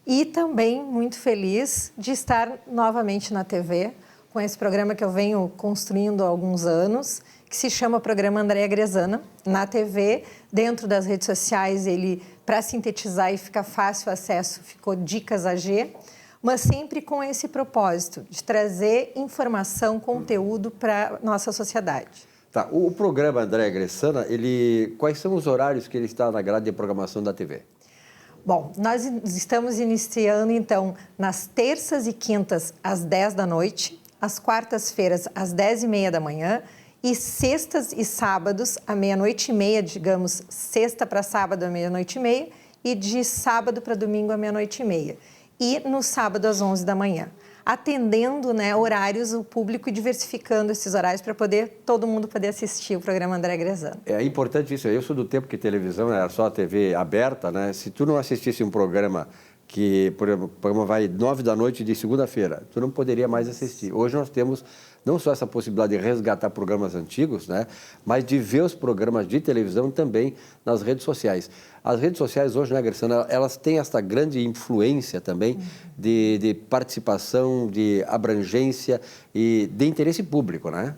E também muito feliz de estar novamente na TV, com esse programa que eu venho construindo há alguns anos, que se chama Programa Andréa Grezana, na TV. Dentro das redes sociais, ele, para sintetizar e ficar fácil o acesso, ficou Dicas AG, mas sempre com esse propósito de trazer informação, conteúdo para a nossa sociedade. Tá, o programa Andréa Grezana, quais são os horários que ele está na grade de programação da TV? Bom, nós estamos iniciando, então, nas terças e quintas, às 10 da noite, às quartas-feiras, às 10h30 da manhã, e sextas e sábados, à 00:30, digamos, sexta para sábado, à 00:30, e de sábado para domingo, à 00:30. E no sábado, às 11 da manhã. Atendendo, né, horários, o público, e diversificando esses horários para todo mundo poder assistir o programa Andréa Grezana. É importante isso. Eu sou do tempo que televisão era só a TV aberta, né? Se tu não assistisse um programa que, por exemplo, o programa vai 9 da noite de segunda-feira, tu não poderia mais assistir. Hoje nós temos não só essa possibilidade de resgatar programas antigos, né, mas de ver os programas de televisão também nas redes sociais. As redes sociais hoje, né, Grezana, elas têm essa grande influência também de participação, de abrangência e de interesse público, né?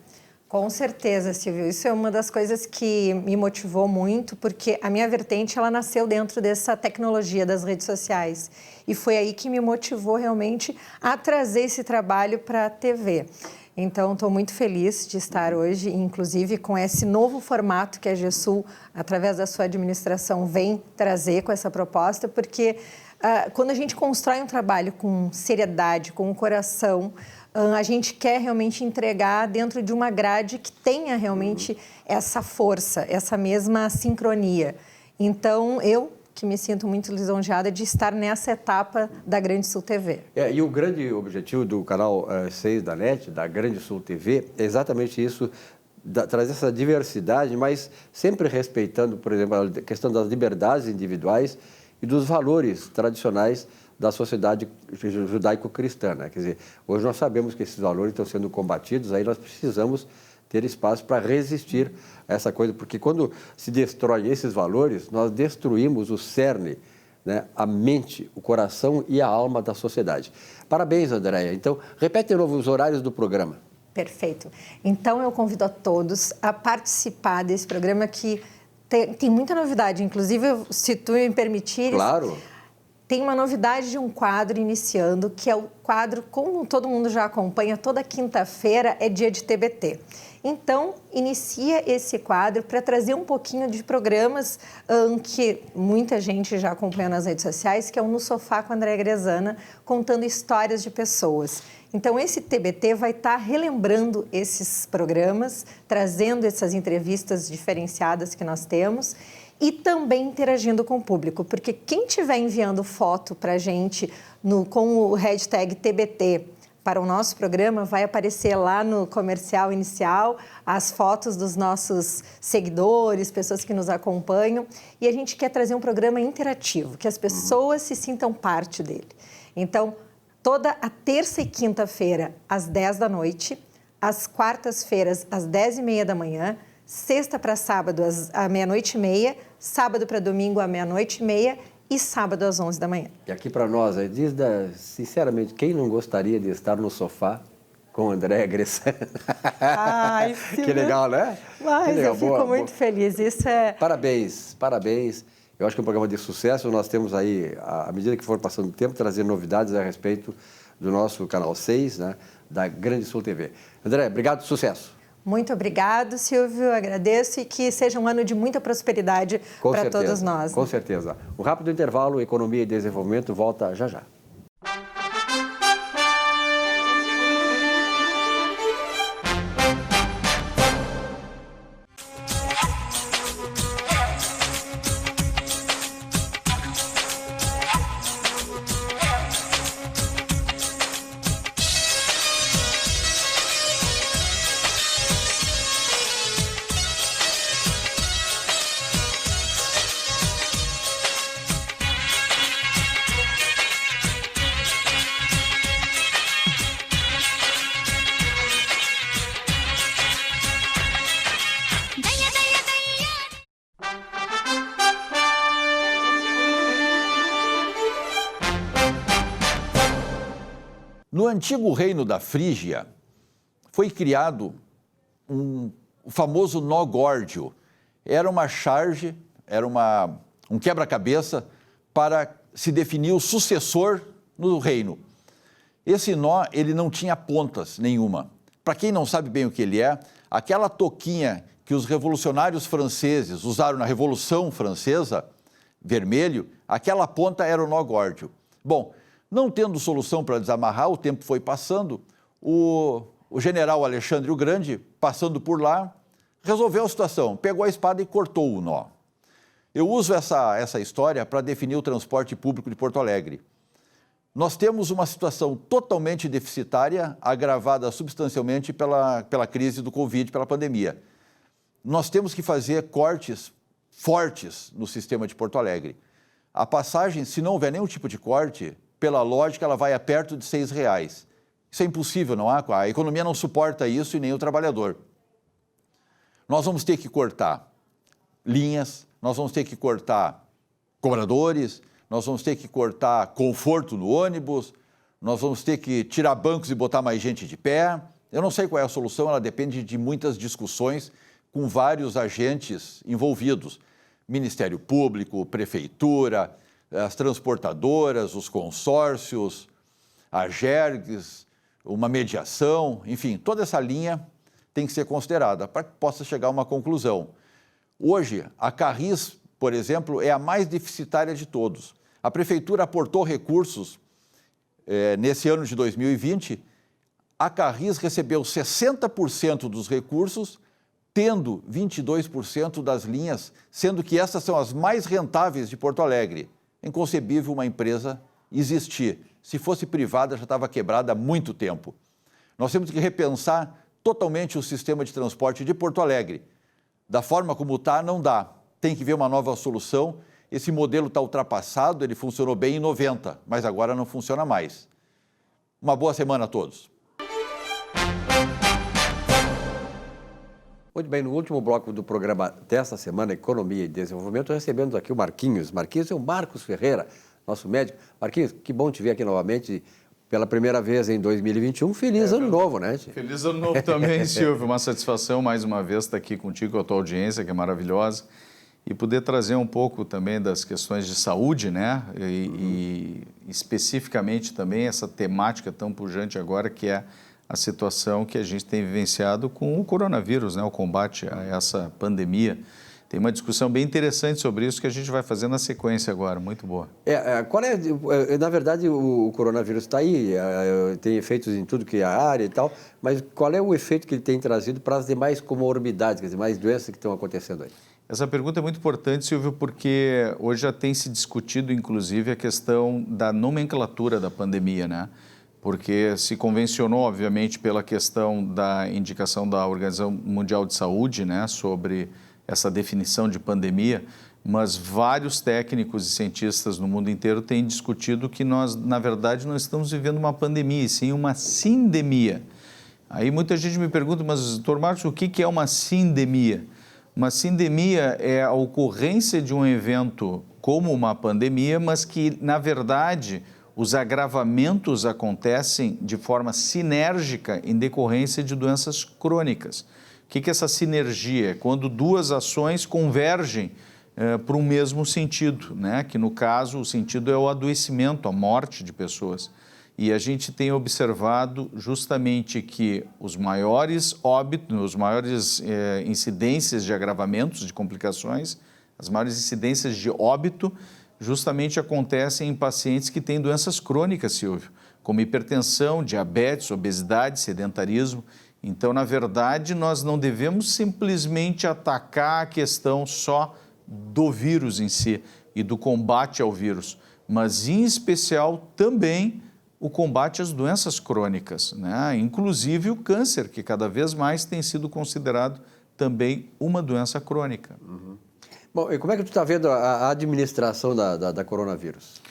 Com certeza, Silvio. Isso é uma das coisas que me motivou muito, porque a minha vertente, ela nasceu dentro dessa tecnologia das redes sociais. E foi aí que me motivou realmente a trazer esse trabalho para a TV. Então, estou muito feliz de estar hoje, inclusive com esse novo formato que a GESUL, através da sua administração, vem trazer com essa proposta, porque quando a gente constrói um trabalho com seriedade, com o coração, a gente quer realmente entregar dentro de uma grade que tenha realmente essa força, essa mesma sincronia. Então, eu que me sinto muito lisonjeada de estar nessa etapa da Grande Sul TV. E o grande objetivo do canal 6 da NET, da Grande Sul TV, é exatamente isso, trazer essa diversidade, mas sempre respeitando, por exemplo, a questão das liberdades individuais e dos valores tradicionais da sociedade judaico-cristã, né? Quer dizer, hoje nós sabemos que esses valores estão sendo combatidos, aí nós precisamos ter espaço para resistir a essa coisa, porque quando se destrói esses valores, nós destruímos o cerne, né, a mente, o coração e a alma da sociedade. Parabéns, Andréa. Então, repete de novo os horários do programa. Perfeito. Então, eu convido a todos a participar desse programa que tem muita novidade. Inclusive, se tu me permitires... Claro. Tem uma novidade de um quadro iniciando, que é o quadro, como todo mundo já acompanha, toda quinta-feira é dia de TBT. Então, inicia esse quadro para trazer um pouquinho de programas que muita gente já acompanha nas redes sociais, que é o No Sofá com a Andréa Grezana, contando histórias de pessoas. Então, esse TBT vai estar relembrando esses programas, trazendo essas entrevistas diferenciadas que nós temos, e também interagindo com o público, porque quem estiver enviando foto para a gente com o hashtag TBT para o nosso programa, vai aparecer lá no comercial inicial as fotos dos nossos seguidores, pessoas que nos acompanham, e a gente quer trazer um programa interativo, que as pessoas se sintam parte dele. Então, toda a terça e quinta-feira, às 10 da noite, às quartas-feiras, às 10h30 da manhã, sexta para sábado, à 00:30, sábado para domingo, à 00:30 e sábado às 11 da manhã. E aqui para nós, sinceramente, quem não gostaria de estar no sofá com a Andréa Grezana? Ai, Silvio. Que legal, né? Mas legal. Eu fico muito feliz. Isso é... Parabéns, parabéns. Eu acho que é um programa de sucesso. Nós temos aí, à medida que for passando o tempo, trazer novidades a respeito do nosso canal 6, né, da Grande Sul TV. André, obrigado, sucesso. Muito obrigado, Silvio. Agradeço e que seja um ano de muita prosperidade para todos nós. Com certeza. Um rápido intervalo, Economia e Desenvolvimento volta já já. No antigo reino da Frígia, foi criado o famoso nó górdio. Era uma charge, era um quebra-cabeça para se definir o sucessor no reino. Esse nó, ele não tinha pontas nenhuma. Para quem não sabe bem o que ele é, aquela touquinha que os revolucionários franceses usaram na Revolução Francesa, vermelho, aquela ponta era o nó górdio. Bom, não tendo solução para desamarrar, o tempo foi passando, o general Alexandre o Grande, passando por lá, resolveu a situação, pegou a espada e cortou o nó. Eu uso essa história para definir o transporte público de Porto Alegre. Nós temos uma situação totalmente deficitária, agravada substancialmente pela crise do Covid, pela pandemia. Nós temos que fazer cortes fortes no sistema de Porto Alegre. A passagem, se não houver nenhum tipo de corte, pela lógica, ela vai a perto de R$6. Isso é impossível, não há? A economia não suporta isso e nem o trabalhador. Nós vamos ter que cortar linhas, nós vamos ter que cortar cobradores, nós vamos ter que cortar conforto no ônibus, nós vamos ter que tirar bancos e botar mais gente de pé. Eu não sei qual é a solução, ela depende de muitas discussões com vários agentes envolvidos. Ministério Público, Prefeitura, as transportadoras, os consórcios, a GERGS, uma mediação, enfim, toda essa linha tem que ser considerada para que possa chegar a uma conclusão. Hoje, a Carris, por exemplo, é a mais deficitária de todos. A Prefeitura aportou recursos nesse ano de 2020, a Carris recebeu 60% dos recursos, tendo 22% das linhas, sendo que essas são as mais rentáveis de Porto Alegre. É inconcebível uma empresa existir. Se fosse privada, já estava quebrada há muito tempo. Nós temos que repensar totalmente o sistema de transporte de Porto Alegre. Da forma como está, não dá. Tem que ver uma nova solução. Esse modelo está ultrapassado, ele funcionou bem em 90, mas agora não funciona mais. Uma boa semana a todos. Muito bem, no último bloco do programa desta semana, Economia e Desenvolvimento, recebemos aqui o Marquinhos. Marquinhos é o Marcos Ferreira, nosso médico. Marquinhos, que bom te ver aqui novamente pela primeira vez em 2021. Feliz Ano Novo, né? Feliz Ano Novo também, Silvio. Uma satisfação mais uma vez estar aqui contigo, com a tua audiência, que é maravilhosa, e poder trazer um pouco também das questões de saúde, né? E especificamente também essa temática tão pujante agora, que é a situação que a gente tem vivenciado com o coronavírus, né? O combate a essa pandemia. Tem uma discussão bem interessante sobre isso que a gente vai fazer na sequência agora, muito boa. Na verdade, o coronavírus está aí, tem efeitos em tudo que é a área e tal, mas qual é o efeito que ele tem trazido para as demais comorbidades, as demais doenças que estão acontecendo aí? Essa pergunta é muito importante, Silvio, porque hoje já tem se discutido, inclusive, a questão da nomenclatura da pandemia, né? Porque se convencionou, obviamente, pela questão da indicação da Organização Mundial de Saúde, né, sobre essa definição de pandemia, mas vários técnicos e cientistas no mundo inteiro têm discutido que nós, na verdade, não estamos vivendo uma pandemia, e sim uma sindemia. Aí muita gente me pergunta, mas, doutor Marcos, o que é uma sindemia? Uma sindemia é a ocorrência de um evento como uma pandemia, mas que, na verdade, os agravamentos acontecem de forma sinérgica em decorrência de doenças crônicas. O que é essa sinergia? É quando duas ações convergem para um mesmo sentido, né? Que no caso o sentido é o adoecimento, a morte de pessoas. E a gente tem observado justamente que os maiores óbitos, os maiores incidências de agravamentos, de complicações, as maiores incidências de óbito justamente acontecem em pacientes que têm doenças crônicas, Silvio, como hipertensão, diabetes, obesidade, sedentarismo. Então, na verdade, nós não devemos simplesmente atacar a questão só do vírus em si e do combate ao vírus, mas, em especial, também o combate às doenças crônicas, né? Inclusive o câncer, que cada vez mais tem sido considerado também uma doença crônica. Uhum. Bom, e como é que tu está vendo a administração da coronavírus?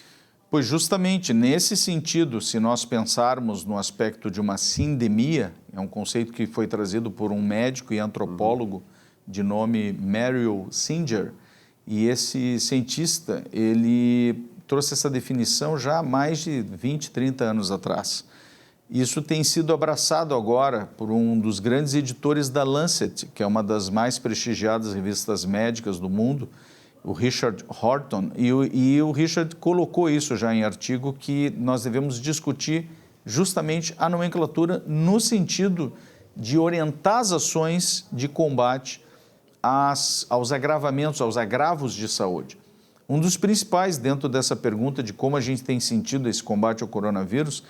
Pois justamente nesse sentido, se nós pensarmos no aspecto de uma sindemia, é um conceito que foi trazido por um médico e antropólogo de nome Mario Singer, e esse cientista, ele trouxe essa definição já há mais de 20, 30 anos atrás. Isso tem sido abraçado agora por um dos grandes editores da Lancet, que é uma das mais prestigiadas revistas médicas do mundo, o Richard Horton, e o Richard colocou isso já em artigo, que nós devemos discutir justamente a nomenclatura no sentido de orientar as ações de combate aos agravamentos, aos agravos de saúde. Um dos principais dentro dessa pergunta de como a gente tem sentido esse combate ao coronavírus,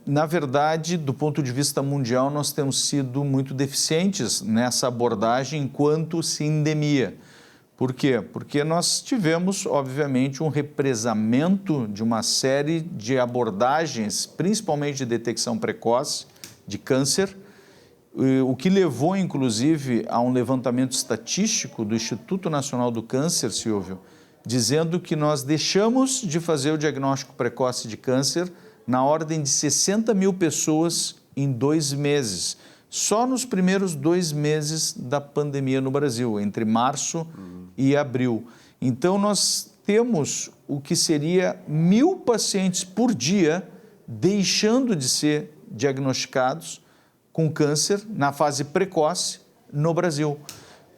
na verdade, do ponto de vista mundial, nós temos sido muito deficientes nessa abordagem enquanto endemia. Por quê? Porque nós tivemos, obviamente, um represamento de uma série de abordagens, principalmente de detecção precoce de câncer, o que levou, inclusive, a um levantamento estatístico do Instituto Nacional do Câncer, Silvio, dizendo que nós deixamos de fazer o diagnóstico precoce de câncer na ordem de 60 mil pessoas em 2 meses, só nos primeiros 2 meses da pandemia no Brasil, entre março e abril. Então, nós temos o que seria 1.000 pacientes por dia deixando de ser diagnosticados com câncer na fase precoce no Brasil.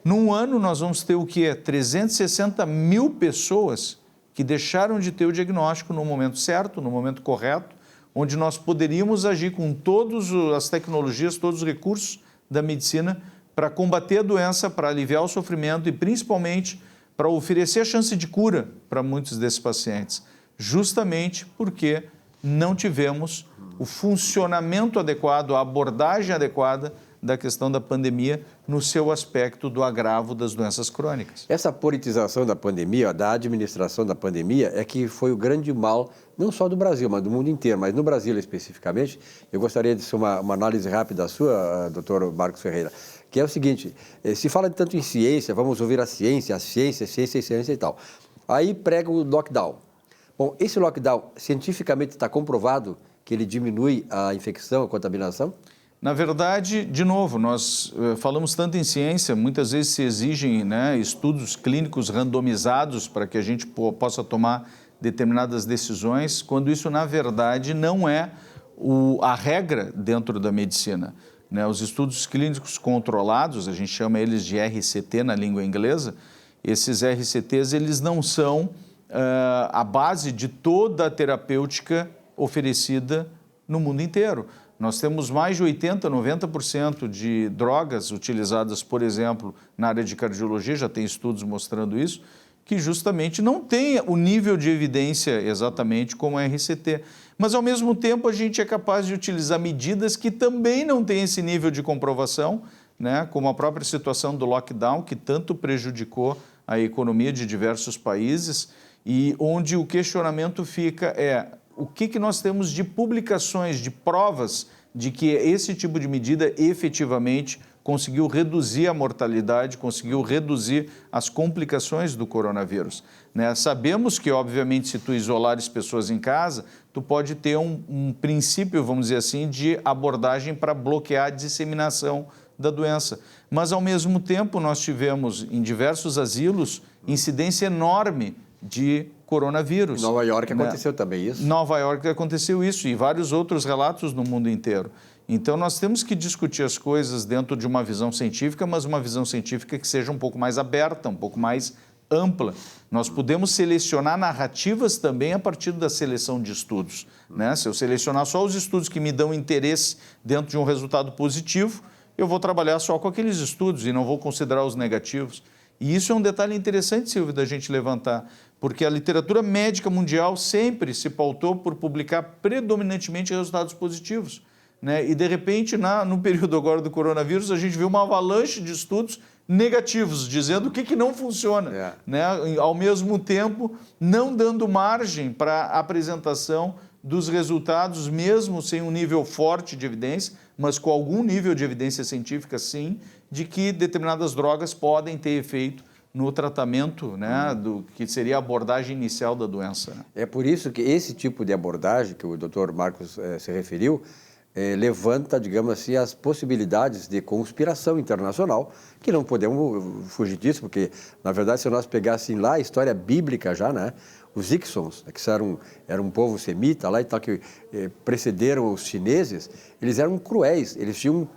Num ano, nós vamos ter o quê? 360 mil pessoas que deixaram de ter o diagnóstico no momento certo, no momento correto, onde nós poderíamos agir com todas as tecnologias, todos os recursos da medicina para combater a doença, para aliviar o sofrimento e, principalmente, para oferecer a chance de cura para muitos desses pacientes, justamente porque não tivemos o funcionamento adequado, a abordagem adequada da questão da pandemia no seu aspecto do agravo das doenças crônicas. Essa politização da pandemia, da administração da pandemia, é que foi o grande mal, não só do Brasil, mas do mundo inteiro, mas no Brasil especificamente. Eu gostaria de ser uma análise rápida sua, doutor Marcos Ferreira, que é o seguinte: se fala tanto em ciência, vamos ouvir a ciência e tal. Aí prega o lockdown. Bom, esse lockdown, cientificamente está comprovado que ele diminui a infecção, a contaminação? Na verdade, de novo, nós falamos tanto em ciência, muitas vezes se exigem, né, estudos clínicos randomizados para que a gente possa tomar determinadas decisões, quando isso, na verdade, não é a regra dentro da medicina. Né? Os estudos clínicos controlados, a gente chama eles de RCT na língua inglesa, esses RCTs eles não são a base de toda a terapêutica oferecida no mundo inteiro. Nós temos mais de 80%, 90% de drogas utilizadas, por exemplo, na área de cardiologia, já tem estudos mostrando isso, que justamente não tem o nível de evidência exatamente como a RCT. Mas, ao mesmo tempo, a gente é capaz de utilizar medidas que também não têm esse nível de comprovação, né, como a própria situação do lockdown, que tanto prejudicou a economia de diversos países, e onde o questionamento fica o que nós temos de publicações, de provas de que esse tipo de medida efetivamente conseguiu reduzir a mortalidade, conseguiu reduzir as complicações do coronavírus. Né? Sabemos que, obviamente, se tu isolares pessoas em casa, tu pode ter um princípio, vamos dizer assim, de abordagem para bloquear a disseminação da doença. Mas, ao mesmo tempo, nós tivemos em diversos asilos incidência enorme de coronavírus. Em Nova York aconteceu também isso? Nova York aconteceu isso e vários outros relatos no mundo inteiro. Então, nós temos que discutir as coisas dentro de uma visão científica, mas uma visão científica que seja um pouco mais aberta, um pouco mais ampla. Nós podemos selecionar narrativas também a partir da seleção de estudos. Né? Se eu selecionar só os estudos que me dão interesse dentro de um resultado positivo, eu vou trabalhar só com aqueles estudos e não vou considerar os negativos. E isso é um detalhe interessante, Silvio, da gente levantar, porque a literatura médica mundial sempre se pautou por publicar predominantemente resultados positivos. Né? E, de repente, no período agora do coronavírus, a gente viu uma avalanche de estudos negativos, dizendo o que não funciona. Né? Ao mesmo tempo, não dando margem para a apresentação dos resultados, mesmo sem um nível forte de evidência, mas com algum nível de evidência científica, sim, de que determinadas drogas podem ter efeito no tratamento, né, do que seria a abordagem inicial da doença. É por isso que esse tipo de abordagem que o Dr. Marcos se referiu levanta, digamos assim, as possibilidades de conspiração internacional, que não podemos fugir disso, porque, na verdade, se nós pegássemos lá a história bíblica já, né? Os Ixons, que eram um povo semita lá e tal, que precederam os chineses, eles eram cruéis, eles tinham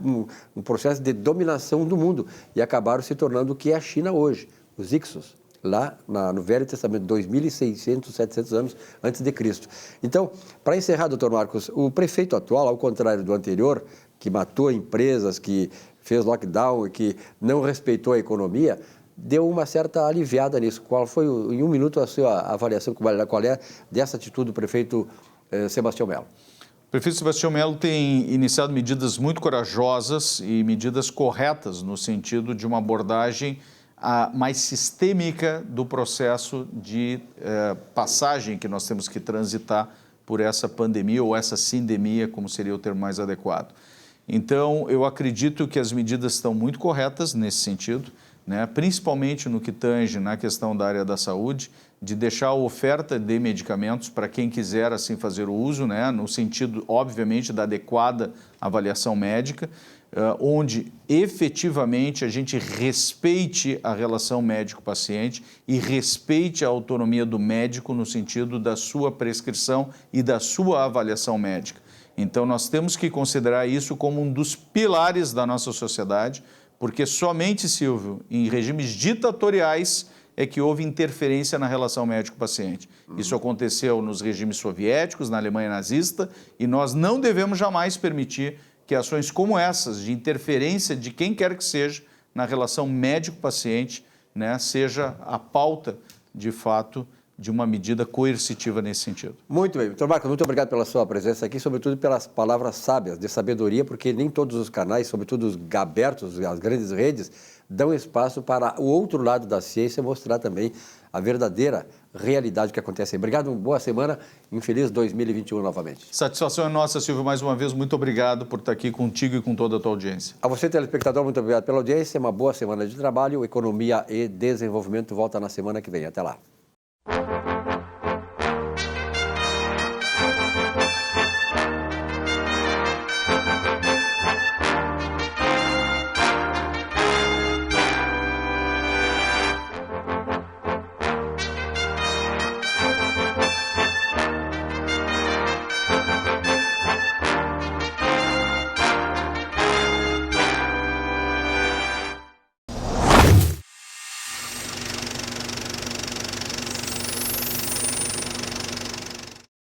um processo de dominação do mundo e acabaram se tornando o que é a China hoje, os Ixos, lá no Velho Testamento, 2.600, 700 anos antes de Cristo. Então, para encerrar, doutor Marcos, o prefeito atual, ao contrário do anterior, que matou empresas, que fez lockdown e que não respeitou a economia, deu uma certa aliviada nisso. Qual foi, em um minuto, a sua avaliação, qual é dessa atitude do prefeito Sebastião Melo? O prefeito Sebastião Melo tem iniciado medidas muito corajosas e medidas corretas no sentido de uma abordagem mais sistêmica do processo de passagem que nós temos que transitar por essa pandemia ou essa sindemia, como seria o termo mais adequado. Então, eu acredito que as medidas estão muito corretas nesse sentido, né? Principalmente no que tange na questão da área da saúde, de deixar a oferta de medicamentos para quem quiser assim fazer o uso, né? No sentido, obviamente, da adequada avaliação médica, onde efetivamente a gente respeite a relação médico-paciente e respeite a autonomia do médico no sentido da sua prescrição e da sua avaliação médica. Então, nós temos que considerar isso como um dos pilares da nossa sociedade, porque somente, Silvio, em regimes ditatoriais é que houve interferência na relação médico-paciente. Isso aconteceu nos regimes soviéticos, na Alemanha nazista, e nós não devemos jamais permitir que ações como essas, de interferência de quem quer que seja na relação médico-paciente, né, seja a pauta, de fato, de uma medida coercitiva nesse sentido. Muito bem. Doutor Marcos, muito obrigado pela sua presença aqui, sobretudo pelas palavras sábias, de sabedoria, porque nem todos os canais, sobretudo os abertos, as grandes redes, dão espaço para o outro lado da ciência mostrar também a verdadeira realidade que acontece. Obrigado, boa semana e um feliz 2021 novamente. Satisfação é nossa, Silvio, mais uma vez, muito obrigado por estar aqui contigo e com toda a tua audiência. A você, telespectador, muito obrigado pela audiência, uma boa semana de trabalho, economia e desenvolvimento volta na semana que vem. Até lá.